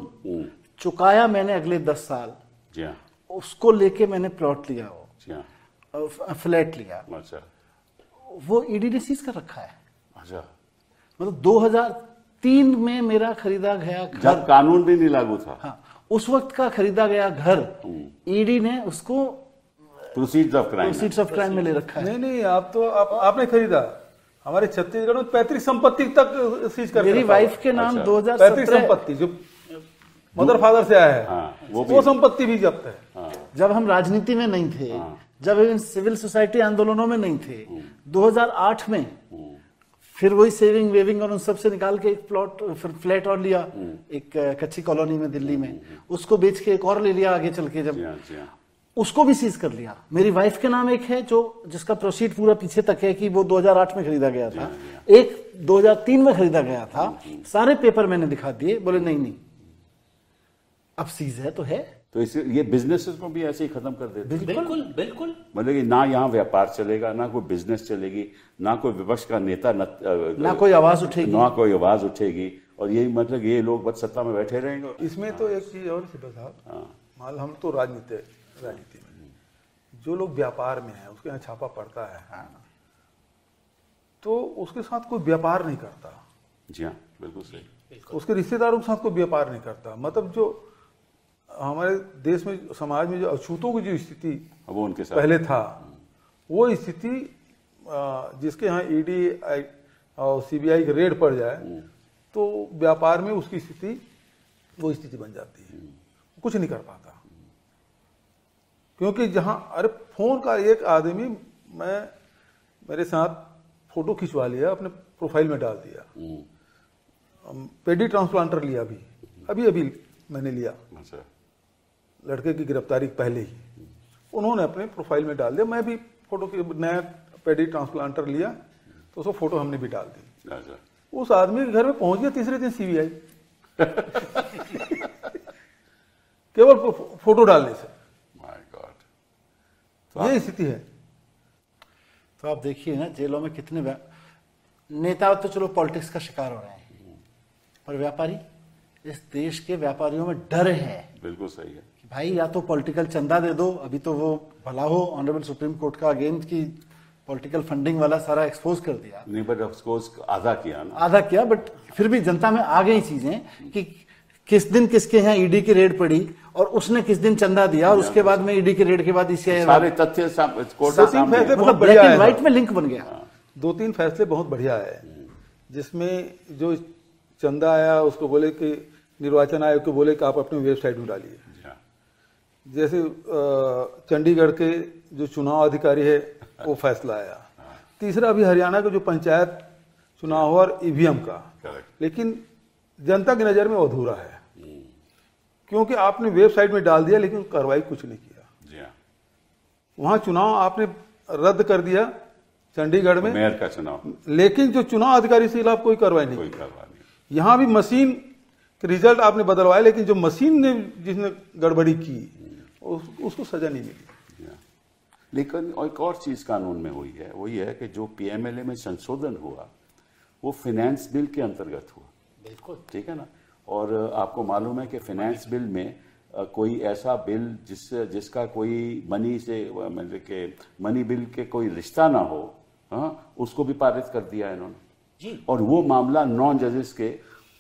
चुकाया मैंने अगले 10 साल, उसको लेके मैंने प्लॉट लिया, वो फ्लैट लिया। अच्छा। वो ईडी ने सीज कर रखा है। अच्छा। मतलब 2003 में मेरा खरीदा गया घर, जब कानून भी नहीं लागू था, हाँ, उस वक्त का खरीदा गया घर ईडी ने उसको प्रोसीड्स ऑफ क्राइम में ले रखा है। नहीं, आपने खरीदा, हमारे छत्तीसगढ़ में पैतृक संपत्ति तक सीज कर, मेरी वाइफ के नाम 2017 पैतृक संपत्ति जो मदर फादर से आया है, वो संपत्ति भी जब्त है। जब हम राजनीति में नहीं थे, जब इन सिविल सोसाइटी आंदोलनों में नहीं थे, 2008 में फिर वही सेविंग वेविंग और उन सब से निकाल के एक फ्लैट और लिया, एक कच्ची कॉलोनी में दिल्ली में, उसको बेच के एक और ले लिया आगे चल के, जब उसको भी सीज कर लिया। मेरी वाइफ के नाम एक है जो जिसका प्रोसीड पूरा पीछे तक है कि वो 2008 में खरीदा गया था, एक 2003 में खरीदा गया था, सारे पेपर मैंने दिखा दिए, बोले नहीं अब सीज है तो है। तो इसे ये बिजनेस को भी ऐसे ही खत्म कर देते। बिल्कुल बिल्कुल। मतलब कि ना यहाँ व्यापार चलेगा, ना कोई बिजनेस चलेगी, ना कोई विपक्ष का नेता, ना कोई आवाज उठेगी, और यही मतलब ये लोग बस सत्ता में बैठे रहेंगे। इसमें तो एक चीज और सिपा साहब, मान हम तो राजनीति में जो लोग व्यापार में है, उसके यहाँ छापा पड़ता है, तो उसके साथ कोई व्यापार नहीं करता। जी हाँ, बिल्कुल सही। उसके रिश्तेदारों के साथ कोई व्यापार नहीं करता। मतलब जो हमारे देश में, समाज में जो अछूतों की जो स्थिति वो उनके साथ पहले था, वो स्थिति जिसके यहाँ ईडी और सीबीआई का रेड पड़ जाए तो व्यापार में उसकी स्थिति, वो स्थिति बन जाती है, कुछ नहीं कर पाता। क्योंकि जहां, अरे फोन का एक आदमी, मेरे साथ फोटो खिंचवा लिया, अपने प्रोफाइल में डाल दिया, पेडी ट्रांसप्लांटर लिया, अभी मैंने लिया, लड़के की गिरफ्तारी पहले ही उन्होंने अपने प्रोफाइल में डाल दिया, मैं भी फोटो की नया पेडी ट्रांसप्लांटर लिया, तो उसको फोटो हमने भी डाल दी। उस आदमी के घर में पहुंच गया तीसरे दिन सीबीआई केवल फोटो डालने से। तो ये स्थिति है। तो आप देखिए ना, जेलों में कितने नेता तो चलो पॉलिटिक्स का शिकार हो रहे हैं, पर व्यापारी, इस देश के व्यापारियों में डर है। बिल्कुल सही है कि भाई या तो पॉलिटिकल चंदा दे दो, अभी तो वो भला हो ऑनरेबल सुप्रीम कोर्ट का अगेंस्ट की पॉलिटिकल फंडिंग वाला सारा एक्सपोज कर दिया, नहीं बट एक्सपोज आधा किया, बट फिर भी जनता में आ गई चीजें कि किस दिन किसके यहाँ ईडी की रेड पड़ी और उसने किस दिन चंदा दिया, और उसके बाद में ईडी की रेड के बाद ईसीआई सारे तथ्य बहुत बढ़िया है, व्हाइट में लिंक बन गया। 2-3 फैसले बहुत बढ़िया है, जिसमें जो चंदा आया उसको बोले कि निर्वाचन आयोग को बोले कि आप अपने वेबसाइट में डालिए। जैसे चंडीगढ़ के जो चुनाव अधिकारी है वो फैसला आया। तीसरा अभी हरियाणा का जो पंचायत चुनाव और ईवीएम का, लेकिन जनता की नजर में अधूरा है, क्योंकि आपने वेबसाइट में डाल दिया लेकिन कार्रवाई कुछ नहीं किया। वहां चुनाव आपने रद्द कर दिया चंडीगढ़ में, मेयर का चुनाव, लेकिन जो चुनाव अधिकारी से खिलाफ कोई कार्रवाई नहीं। यहां भी मशीन के रिजल्ट आपने बदलवाए, लेकिन जो मशीन ने जिसने गड़बड़ी की उसको सजा नहीं मिली। लेकिन एक और चीज कानून में हुई है, वो ये है कि जो पीएमएलए में संशोधन हुआ वो फाइनेंस बिल के अंतर्गत हुआ। बिल्कुल ठीक है ना। और आपको मालूम है कि फाइनेंस बिल में कोई ऐसा बिल जिसका कोई मनी से, मतलब के मनी बिल के कोई रिश्ता ना हो, उसको भी पारित कर दिया इन्होंने। जी। और वो मामला 9 जजेस के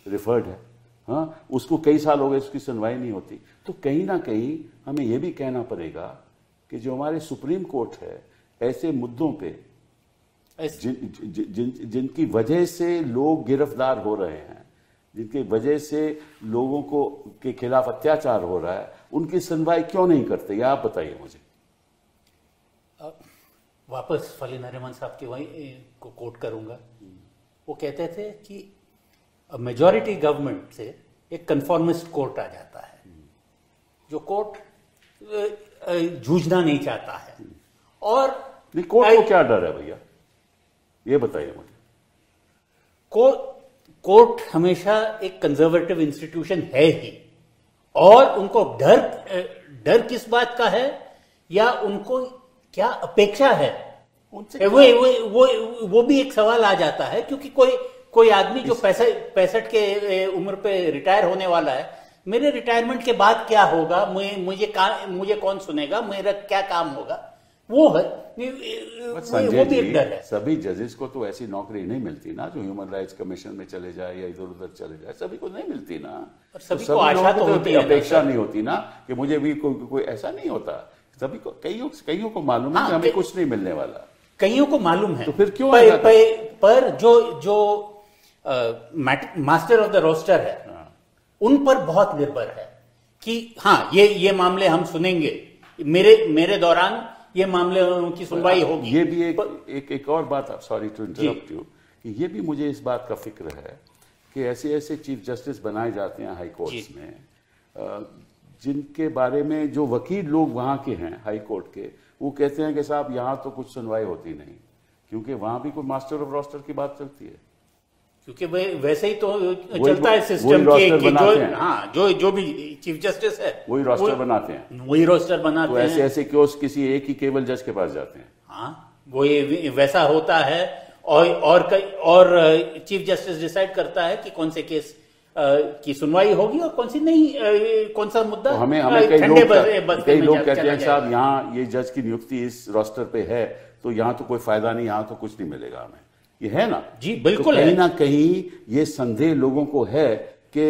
रिफर्ड है। हाँ, उसको कई साल हो गए, उसकी सुनवाई नहीं होती। तो कहीं ना कहीं हमें ये भी कहना पड़ेगा कि जो हमारे सुप्रीम कोर्ट है, ऐसे मुद्दों पे जिनकी वजह से लोग गिरफ्तार हो रहे हैं, जिनकी वजह से लोगों को के खिलाफ अत्याचार हो रहा है, उनकी सुनवाई क्यों नहीं करते, ये आप बताइए मुझे। वापस फली नरिमन साहब की वही को कोट करूंगा। वो कहते थे कि मेजॉरिटी गवर्नमेंट से एक कन्फॉर्मिस्ट कोर्ट आ जाता है, जो कोर्ट जूझना नहीं चाहता है। और कोर्ट को क्या डर है भैया, ये बताइए मुझे। कोर्ट हमेशा एक कंजर्वेटिव इंस्टीट्यूशन है ही, और उनको डर किस बात का है, या उनको क्या अपेक्षा है उनसे, वो भी एक सवाल आ जाता है। क्योंकि कोई आदमी जो 65 के उम्र पे रिटायर होने वाला है, मेरे रिटायरमेंट के बाद क्या होगा, मुझे कौन सुनेगा, मेरा क्या काम होगा, वो है, वो भी एक डर है। सभी जजेस को तो ऐसी नौकरी नहीं मिलती ना, जो ह्यूमन राइट्स कमीशन में चले जाए या इधर उधर चले जाए, सभी को नहीं मिलती ना। सभी को आशा तो होती है, अपेक्षा नहीं होती ना कि मुझे भी कोई ऐसा नहीं होता। सभी को, कईयों को मालूम है कि हमें कुछ नहीं मिलने वाला, कईयों को मालूम है। तो फिर क्यों पर जो मास्टर ऑफ द रोस्टर है, उन पर बहुत निर्भर है कि हाँ, ये मामले हम सुनेंगे, मेरे दौरान ये मामले की सुनवाई होगी। ये भी एक और बात, सॉरी टू इंटरप्ट यू, कि ये भी मुझे इस बात का फिक्र है कि ऐसे चीफ जस्टिस बनाए जाते हैं हाई कोर्ट्स में, जिनके बारे में जो वकील लोग वहां के हैं हाई कोर्ट के, वो कहते हैं कि साहब यहां तो कुछ सुनवाई होती नहीं, क्योंकि वहां भी कोई मास्टर ऑफ रोस्टर की बात चलती है। क्योंकि वैसे ही तो चलता है सिस्टम कि जो भी चीफ जस्टिस है वही रोस्टर बनाते हैं, वही रोस्टर बनाते हैं। तो ऐसे केस किसी एक ही केवल जज के पास जाते हैं। हाँ, वो वैसा होता है, और चीफ जस्टिस डिसाइड करता है कि कौन से केस की सुनवाई होगी और कौन सी नहीं, कौन सा मुद्दा। तो हमें कई लोग कहते हैं साहब यहाँ ये जज की नियुक्ति इस रोस्टर पे है, तो यहाँ तो कोई फायदा नहीं, यहाँ तो कुछ नहीं मिलेगा हमें, ये है ना। जी बिल्कुल, तो कहीं ना कहीं ये संदेह लोगों को है कि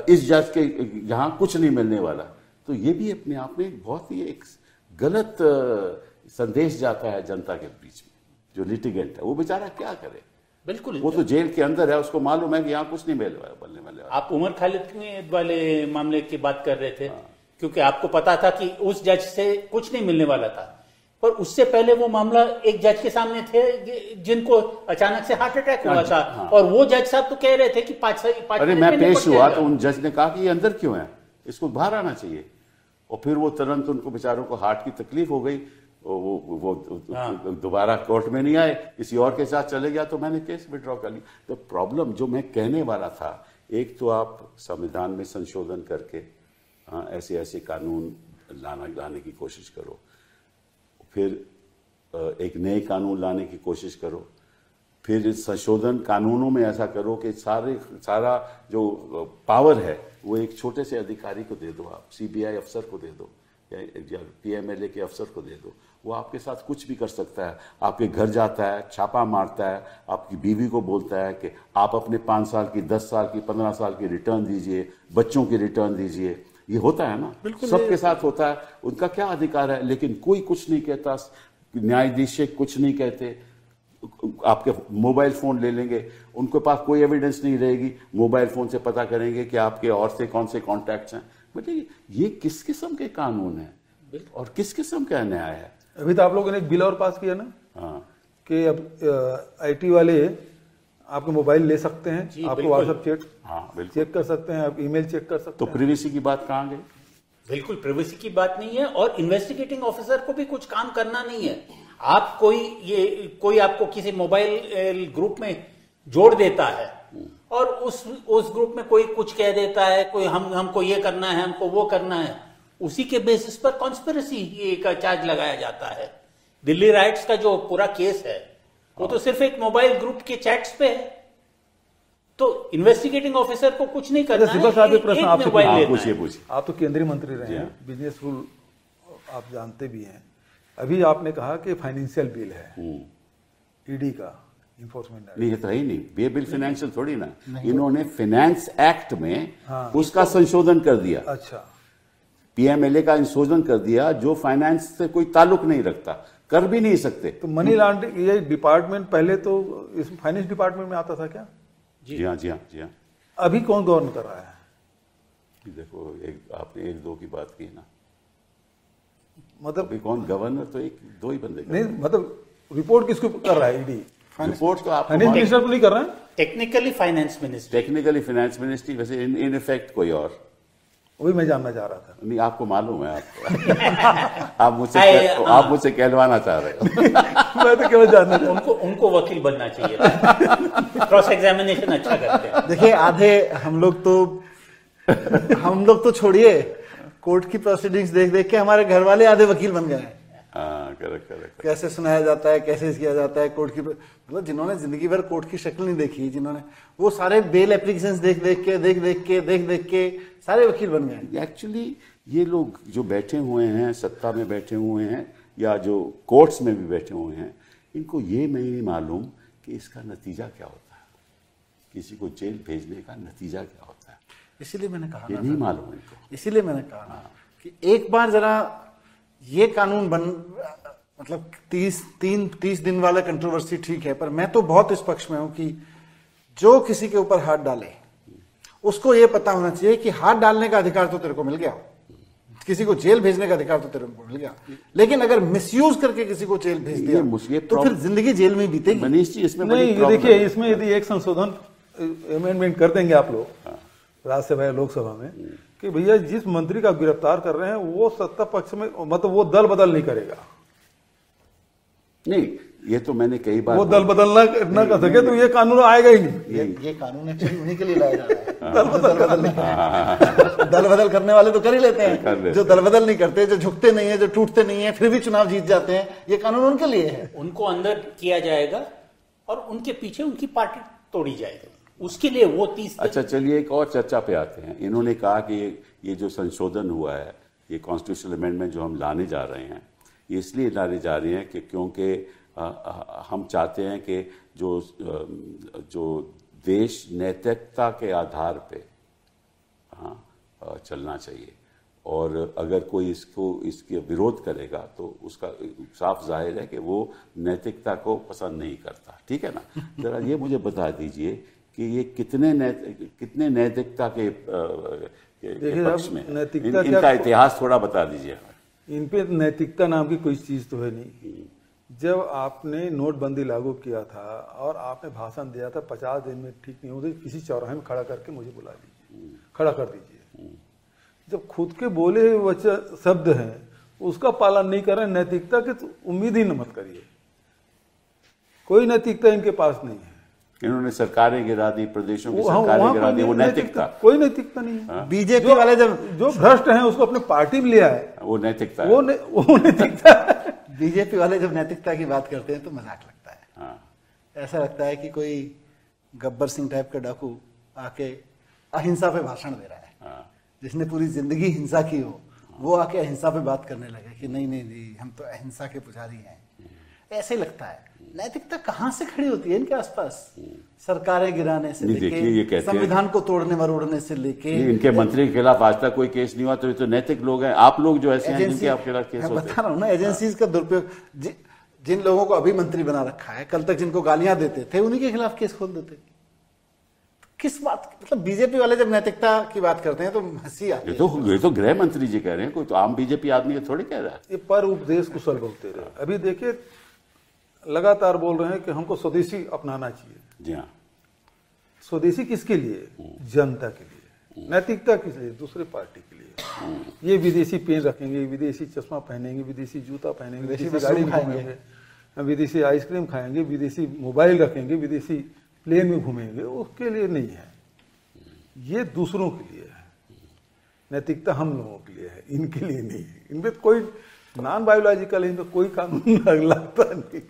इस जज के यहाँ कुछ नहीं मिलने वाला। तो ये भी अपने आप में बहुत ही एक गलत संदेश जाता है जनता के बीच में। जो लिटिगेंट है वो बेचारा क्या करे, बिल्कुल, वो तो जेल के अंदर है, उसको मालूम है कि यहाँ कुछ नहीं मिलने वाला। आप उमर खालिद वाले मामले की बात कर रहे थे, क्योंकि आपको पता था कि उस जज से कुछ नहीं मिलने वाला था, पर उससे पहले वो मामला एक जज के सामने थे जिनको अचानक से हार्ट अटैक हुआ था। और वो जज साहब तो कह रहे थे कि 5 अरे मैं पेश हुआ तो उन जज ने कहा कि ये अंदर क्यों है, इसको बाहर आना चाहिए। और फिर वो तुरंत उनको बेचारों को हार्ट की तकलीफ हो गई, वो दोबारा कोर्ट में नहीं आए, किसी और के साथ चले गया, तो मैंने केस विड्रॉ कर लिया। तो प्रॉब्लम जो मैं कहने वाला था, एक तो आप संविधान में संशोधन करके ऐसे कानून लाने की कोशिश करो, फिर एक नए कानून लाने की कोशिश करो, फिर संशोधन कानूनों में ऐसा करो कि सारा जो पावर है वो एक छोटे से अधिकारी को दे दो, आप सीबीआई अफसर को दे दो या पीएमएलए के अफसर को दे दो, वो आपके साथ कुछ भी कर सकता है। आपके घर जाता है, छापा मारता है, आपकी बीवी को बोलता है कि आप अपने 5 साल की, 10 साल की, 15 साल की रिटर्न दीजिए, बच्चों की रिटर्न दीजिए। ये होता है ना, सबके साथ होता है, उनका क्या अधिकार है। लेकिन कोई कुछ नहीं कहता, न्यायाधीश कुछ नहीं कहते। आपके मोबाइल फोन ले लेंगे, उनके पास कोई एविडेंस नहीं रहेगी, मोबाइल फोन से पता करेंगे कि आपके और से कौन से कॉन्टैक्ट्स हैं। बताइए ये किस किस्म के कानून है और किस किस्म का न्याय है। अभी तो आप लोगों ने एक बिल और पास किया ना, हाँ, कि अब आईटी वाले आपके मोबाइल ले सकते हैं, आपको व्हाट्सएप चेक कर सकते हैं, आप ईमेल चेक कर सकते हैं। तो प्रिवेसी की बात कहाँ गई? बिल्कुल प्रिवेसी की बात नहीं है, और इन्वेस्टिगेटिंग ऑफिसर को भी कुछ काम करना नहीं है। आप कोई आपको किसी मोबाइल ग्रुप में जोड़ देता है और उस ग्रुप में कोई कुछ कह देता है, कोई हमको ये करना है, हमको वो करना है, उसी के बेसिस पर कॉन्स्पिरेसी का चार्ज लगाया जाता है। दिल्ली राइट्स का जो पूरा केस है वो तो सिर्फ एक मोबाइल ग्रुप के चैट्स पे है। तो इन्वेस्टिगेटिंग ऑफिसर को कुछ नहीं करना है। साहब एक प्रश्न आपसे पूछिए। आप तो केंद्रीय मंत्री रहे हैं, बिजनेस रूल आप जानते भी हैं। अभी आपने कहा कि फाइनेंशियल बिल है ईडी का, इन्फोर्समेंट नहीं, ये तो है ही नहीं, ये बिल फाइनेंशियल थोड़ी ना, इन्होंने फाइनेंस एक्ट में उसका संशोधन कर दिया। अच्छा, पीएमएलए का संशोधन कर दिया जो फाइनेंस से कोई ताल्लुक नहीं रखता, कर भी नहीं सकते। तो मनी लॉन्ड्रिंग ये डिपार्टमेंट पहले तो इस फाइनेंस डिपार्टमेंट में आता था क्या? जी हाँ, जी हाँ, जी हाँ। अभी कौन गवर्न कर रहा है? देखो, आपने 1-2 की बात की ना, मतलब अभी कौन गवर्नर, तो 1-2 ही बंदे नहीं, मतलब रिपोर्ट किसको कर रहा है? ईडी रिपोर्ट तो आप फाइनेंस मिनिस्टर को नहीं कर रहा है? Technically finance minister, technically finance ministry, वैसे इन इफेक्ट कोई और। वही मैं जानना चाह रहा था। नहीं, आपको मालूम है, आपको आप मुझसे कहलवाना चाह रहे हो। मैं तो केवल जानना चाह रहा उनको वकील बनना चाहिए, क्रॉस एग्जामिनेशन अच्छा करते हैं। देखिए, आधे हम लोग तो छोड़िए, कोर्ट की प्रोसीडिंग्स देख देख के हमारे घर वाले आधे वकील बन गए हैं। हाँ, करेक्ट। कैसे सुनाया जाता है, कैसे किया जाता है कोर्ट की, मतलब जिन्होंने जिंदगी भर कोर्ट की शक्ल नहीं देखी, जिन्होंने वो सारे बेल एप्लीकेशंस देख देख के सारे वकील बन गए। एक्चुअली ये लोग जो बैठे हुए हैं, सत्ता में बैठे हुए हैं या जो कोर्ट्स में भी बैठे हुए हैं, इनको ये नहीं मालूम कि इसका नतीजा क्या होता है, किसी को जेल भेजने का नतीजा क्या होता है। इसीलिए मैंने कहा ये नहीं मालूम इनको। इसीलिए मैंने कहा कि एक बार जरा ये कानून मतलब 30 दिन वाला कंट्रोवर्सी ठीक है, पर मैं तो बहुत इस पक्ष में हूं कि जो किसी के ऊपर हाथ डाले उसको ये पता होना चाहिए कि हाथ डालने का अधिकार तो तेरे को मिल गया, किसी को जेल भेजने का अधिकार तो तेरे को मिल गया, लेकिन अगर मिसयूज करके किसी को जेल भेज दिया तो फिर जिंदगी जेल में बीतेगी। मनीष जी, इसमें नहीं, देखिए, इसमें यदि एक संशोधन अमेंडमेंट कर देंगे आप लोग राज्यसभा या लोकसभा में कि भैया जिस मंत्री का गिरफ्तार कर रहे हैं वो सत्ता पक्ष में, मतलब वो दल बदल नहीं करेगा। नहीं, ये तो मैंने कई बार वो दल बदल न कर सके तो ये कानून आएगा ही नहीं। ये कानून एक्चुअली उन्हीं के लिए लाया जा रहा है। दल बदल करने वाले तो कर ही लेते हैं, जो दल बदल नहीं करते, जो झुकते नहीं है, जो टूटते नहीं है, फिर भी चुनाव जीत जाते हैं, ये कानून उनके लिए है। उनको अंदर किया जाएगा और उनके पीछे उनकी पार्टी तोड़ी जाएगी, उसके लिए वो 30। अच्छा, चलिए एक और चर्चा पे आते हैं। इन्होंने कहा कि ये जो संशोधन हुआ है, ये कॉन्स्टिट्यूशनल अमेंडमेंट जो हम लाने जा रहे हैं, ये इसलिए लाने जा रहे हैं कि क्योंकि हम चाहते हैं कि जो देश नैतिकता के आधार पे चलना चाहिए, और अगर कोई इसके विरोध करेगा तो उसका साफ जाहिर है कि वो नैतिकता को पसंद नहीं करता। ठीक है ना? जरा ये मुझे बता दीजिए कि ये कितने नैतिकता के पक्ष में, इनका इतिहास थोड़ा बता दीजिए। इन पे नैतिकता नाम की कोई चीज तो है नहीं। जब आपने नोटबंदी लागू किया था और आपने भाषण दिया था 50 दिन में ठीक नहीं होगी, किसी चौराहे में खड़ा करके मुझे बुला लीजिए, खड़ा कर दीजिए। जब खुद के बोले हुए शब्द हैं उसका पालन नहीं कर रहे, नैतिकता की तो उम्मीद ही न मत करिए। कोई नैतिकता इनके पास नहीं है। इन्होंने सरकारें गिरा दी, प्रदेशों की सरकारें गिरा दी, वो नैतिकता? कोई नैतिकता नहीं है। बीजेपी वाले जो भ्रष्ट हैं उसको अपने पार्टी में लिया है, वो नैतिकता, वो नैतिकता। बीजेपी वाले जब नैतिकता की बात करते हैं तो मजाक लगता है। हाँ। ऐसा लगता है कि कोई गब्बर सिंह टाइप का डाकू आके अहिंसा पे भाषण दे रहा है। हाँ। जिसने पूरी जिंदगी हिंसा की हो वो आके अहिंसा पे बात करने लगे कि नहीं नहीं नहीं, हम तो अहिंसा के पुजारी हैं। ऐसे ही लगता है। नैतिकता कहाँ से खड़ी होती है इनके आसपास? सरकारें गिराने से लेके संविधान को तोड़ने मरोड़ने से लेके, इनके मंत्री के खिलाफ आज तक कोई केस नहीं हुआ, तो ये तो नैतिक लोग हैं। आप लोग जो ऐसे हैं जिनके आपके खिलाफ केस होते हैं, बता रहा हूँ ना, एजेंसीज का दुरुपयोग। जिन लोगों को अभी मंत्री बना रखा है, कल तक जिनको गालियां देते थे, उन्हीं के खिलाफ केस खोल देते। किस बात, मतलब बीजेपी वाले जब नैतिकता की बात करते हैं तो हंसी आती है। ये तो गृह मंत्री जी कह रहे हैं, कोई तो आम बीजेपी आदमी थोड़ी कह रहा है। ये पर उपदेश कुशल बोलते रहे। अभी देखिए लगातार बोल रहे हैं कि हमको स्वदेशी अपनाना चाहिए। जी हाँ। स्वदेशी किसके लिए? जनता के लिए। नैतिकता किस लिए? दूसरे पार्टी के लिए। ये विदेशी पेन रखेंगे, विदेशी चश्मा पहनेंगे, विदेशी जूता पहनेंगे, विदेशी गाड़ी में घूमेंगे, विदेशी आइसक्रीम खाएंगे, विदेशी मोबाइल रखेंगे, विदेशी प्लेन में घूमेंगे, उसके लिए नहीं है। ये दूसरों के लिए है। नैतिकता हम लोगों के लिए है, इनके लिए नहीं है। इनमें कोई नॉन बायोलॉजिकल, इनमें कोई कानून लगता नहीं है।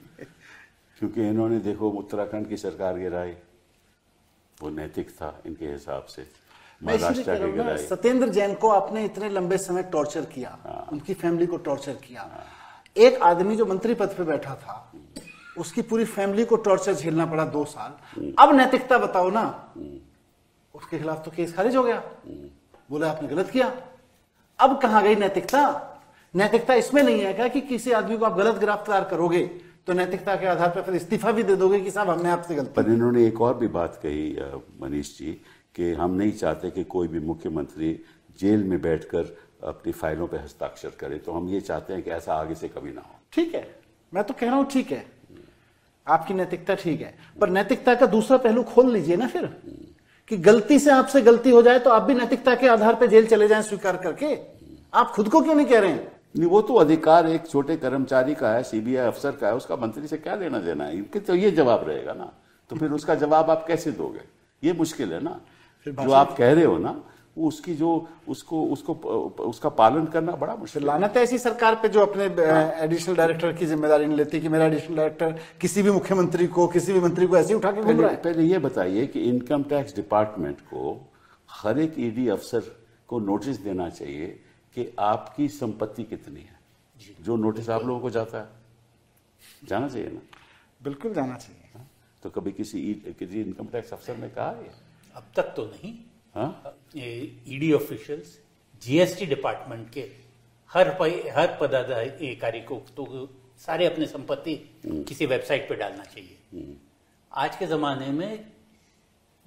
क्योंकि इन्होंने देखो उत्तराखंड की सरकार गिराई, वो नैतिक था इनके हिसाब से। महाराष्ट्र के गिराई। सत्येंद्र जैन को आपने इतने लंबे समय टॉर्चर किया, उनकी फैमिली को टॉर्चर किया। एक आदमी जो मंत्री पद पे बैठा था उसकी पूरी फैमिली को टॉर्चर झेलना पड़ा 2 साल। अब नैतिकता बताओ ना, उसके खिलाफ तो केस खारिज हो गया, बोला आपने गलत किया। अब कहां गई नैतिकता? नैतिकता इसमें नहीं है क्या कि किसी आदमी को आप गलत गिरफ्तार करोगे तो नैतिकता के आधार पर फिर इस्तीफा भी दे दोगे कि साहब हमने आपसे गलती। पर इन्होंने एक और भी बात कही मनीष जी कि हम नहीं चाहते कि कोई भी मुख्यमंत्री जेल में बैठकर अपनी फाइलों पे हस्ताक्षर करे, तो हम ये चाहते हैं कि ऐसा आगे से कभी ना हो। ठीक है, मैं तो कह रहा हूं ठीक है, आपकी नैतिकता ठीक है, पर नैतिकता का दूसरा पहलू खोल लीजिए ना फिर, कि गलती से आपसे गलती हो जाए तो आप भी नैतिकता के आधार पर जेल चले जाएं स्वीकार करके। आप खुद को क्यों नहीं कह रहे हैं? नहीं, वो तो अधिकार एक छोटे कर्मचारी का है, सीबीआई अफसर का है, उसका मंत्री से क्या लेना देना है? इनके तो ये जवाब रहेगा ना, तो फिर उसका जवाब आप कैसे दोगे? ये मुश्किल है ना। जो आप कह रहे हो ना, वो उसकी जो उसका पालन करना बड़ा मुश्किल। लानत है ऐसी सरकार पे जो अपने एडिशनल डायरेक्टर की जिम्मेदारी नहीं लेती कि मेरा एडिशनल डायरेक्टर किसी भी मुख्यमंत्री को, किसी भी मंत्री को ऐसे उठा के घूम रहा है। पहले ये बताइए कि इनकम टैक्स डिपार्टमेंट को हर एक ईडी अफसर को नोटिस देना चाहिए कि आपकी संपत्ति कितनी है। जो नोटिस आप लोगों को जाता है, जाना चाहिए ना? बिल्कुल जाना चाहिए। तो कभी किसी इनकम टैक्स अफसर ने कहा है? अब तक तो नहीं। ईडी ऑफिशियल्स, जीएसटी डिपार्टमेंट के हर पदाधिकारी को तो सारे अपने संपत्ति किसी वेबसाइट पे डालना चाहिए। आज के जमाने में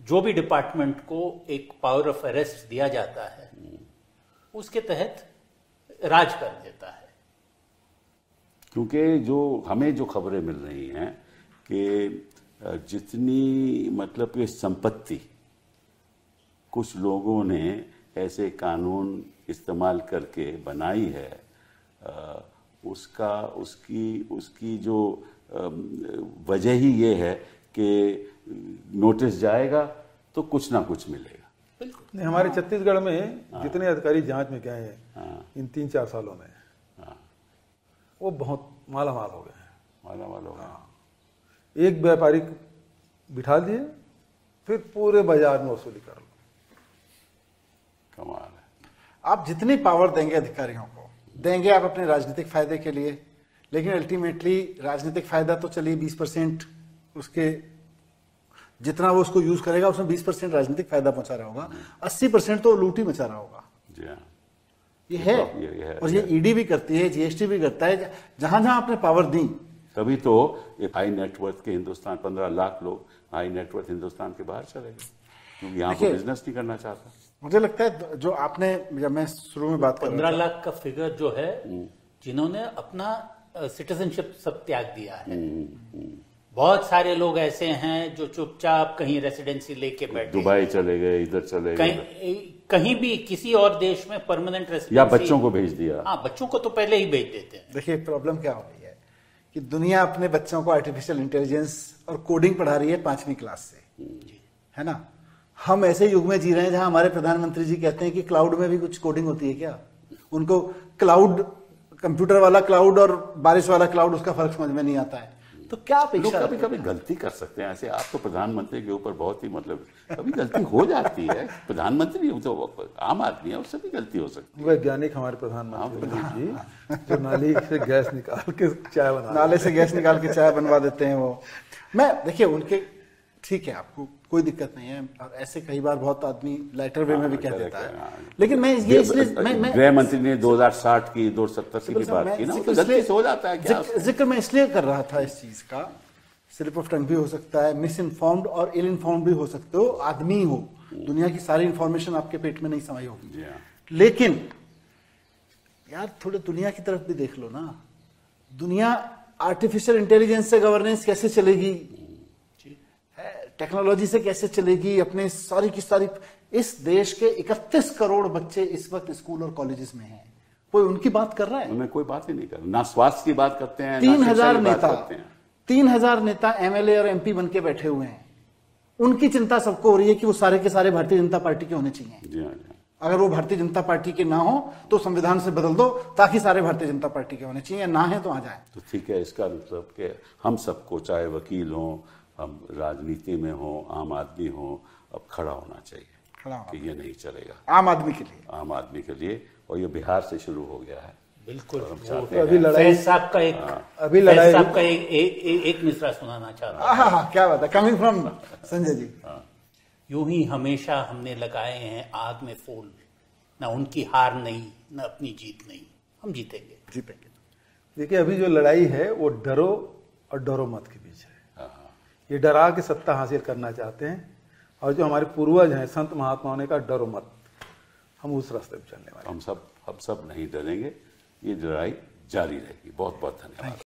जो भी डिपार्टमेंट को एक पावर ऑफ अरेस्ट दिया जाता है उसके तहत राज कर देता है। क्योंकि जो हमें जो खबरें मिल रही हैं कि जितनी मतलब कि संपत्ति कुछ लोगों ने ऐसे कानून इस्तेमाल करके बनाई है, उसकी जो वजह ही ये है कि नोटिस जाएगा तो कुछ ना कुछ मिलेगा। नहीं, हमारे छत्तीसगढ़ में जितने अधिकारी जांच में गए हैं इन 3-4 सालों में, वो बहुत मालामाल हो गए हैं। मालामाल हो गए। एक व्यापारी बिठा दिए, फिर पूरे बाजार में वसूली कर लो। कमाल है। आप जितनी पावर देंगे अधिकारियों को, देंगे आप अपने राजनीतिक फायदे के लिए, लेकिन अल्टीमेटली राजनीतिक फायदा तो चलिए 20% उसके, जितना वो उसको यूज करेगा उसमें 20% राजनीतिक फायदा पहुंचा रहा होगा, 80% तो लूट ही मचा रहा होगा। जी हाँ, ये है। और ये ईडी भी करती है, जीएसटी भी करता है, जहां जहां आपने पावर दी। तभी तो ये हाई नेटवर्थ के हिंदुस्तान 15 लाख लोग हाई नेटवर्थ हिंदुस्तान के बाहर चले गए, क्योंकि यहाँ को बिजनेस नहीं करना चाहता। मुझे लगता है जो आपने, जब मैं शुरू में बात कर 15 लाख का फिगर जो है, जिन्होंने अपना सिटीजनशिप सब त्याग दिया है। बहुत सारे लोग ऐसे हैं जो चुपचाप कहीं रेसिडेंसी लेके बैठे, दुबई चले गए, इधर चले गए, कहीं भी किसी और देश में परमानेंट रेसिडेंसी, या बच्चों को भेज दिया। हाँ, बच्चों को तो पहले ही भेज देते हैं। देखिए प्रॉब्लम क्या हो रही है कि दुनिया अपने बच्चों को आर्टिफिशियल इंटेलिजेंस और कोडिंग पढ़ा रही है 5वीं क्लास से, है ना। हम ऐसे युग में जी रहे हैं जहां हमारे प्रधानमंत्री जी कहते हैं कि क्लाउड में भी कुछ कोडिंग होती है क्या? उनको क्लाउड, कंप्यूटर वाला क्लाउड और बारिश वाला क्लाउड, उसका फर्क समझ में नहीं आता है। तो क्या अपेक्षा? कभी कभी गलती कर सकते हैं ऐसे। आप तो प्रधानमंत्री के ऊपर बहुत ही मतलब, कभी गलती हो जाती है। प्रधानमंत्री तो आम आदमी है, उससे भी गलती हो सकती है। वैज्ञानिक हमारे प्रधानमंत्री जी जो नाली से गैस निकाल के चाय बना, नाले से गैस निकाल के चाय बनवा देते हैं वो। मैं देखिए उनके, ठीक है, आपको कोई दिक्कत नहीं है, और ऐसे कई बार बहुत आदमी लाइटर वे में भी कह देता है, लेकिन मैं ये इसलिए गृह मंत्री ने 2060 की 2070 की बात की ना, तो गलती से हो जाता है। क्या जिक्र मैं इसलिए कर रहा था इस चीज का, स्लिप ऑफ टंग भी हो सकता है, मिस इन्फॉर्म्ड और इल इन्फॉर्म्ड भी हो सकते हो, आदमी हो, दुनिया की सारी इंफॉर्मेशन आपके पेट में नहीं समाई होगी। लेकिन यार थोड़े दुनिया की तरफ भी देख लो ना। दुनिया आर्टिफिशियल इंटेलिजेंस से गवर्नेंस कैसे चलेगी, टेक्नोलॉजी से कैसे चलेगी, अपने सारी की सारी। इस देश के 31 करोड़ बच्चे इस वक्त स्कूल और कॉलेजेस में हैं, कोई उनकी बात कर रहा है? उन्हें कोई बात ही नहीं कर रहा, ना स्वास्थ्य की बात करते हैं, 3000 नेता एमएलए और एमपी बन के बैठे हुए हैं। उनकी चिंता सबको हो रही है कि वो सारे के सारे भारतीय जनता पार्टी के होने चाहिए। जी हाँ। अगर वो भारतीय जनता पार्टी के ना हो तो संविधान से बदल दो ताकि सारे भारतीय जनता पार्टी के होने चाहिए, ना है तो आ जाए। तो ठीक है, इसका मतलब कि हम सबको, चाहे वकील हो, हम राजनीति में हो, आम आदमी हो, अब खड़ा होना चाहिए कि ये नहीं चलेगा आम आदमी के लिए, आम आदमी के लिए। और ये बिहार से शुरू हो गया है, बिल्कुल। और हम वो चाहते हैं अभी लड़ाई फैज साहब का एक अभी लड़ाई फैज साहब का एक मिसरा सुनाना चाहता हूँ। हाँ, क्या बात है, कमिंग फ्रॉम संजय जी। यूं ही हमेशा हमने लगाए हैं आग में फूल, ना उनकी हार नहीं ना अपनी जीत नहीं, हम जीतेंगे। जीतेंगे। देखिए अभी जो लड़ाई है वो डरो और डरो मत के बीच है। ये डरा के सत्ता हासिल करना चाहते हैं, और जो हमारे पूर्वज हैं संत महात्माओं ने कहा डरो मत, हम उस रास्ते पर चलने वाले हैं। हम सब नहीं डरेंगे, ये लड़ाई जारी रहेगी। बहुत बहुत धन्यवाद।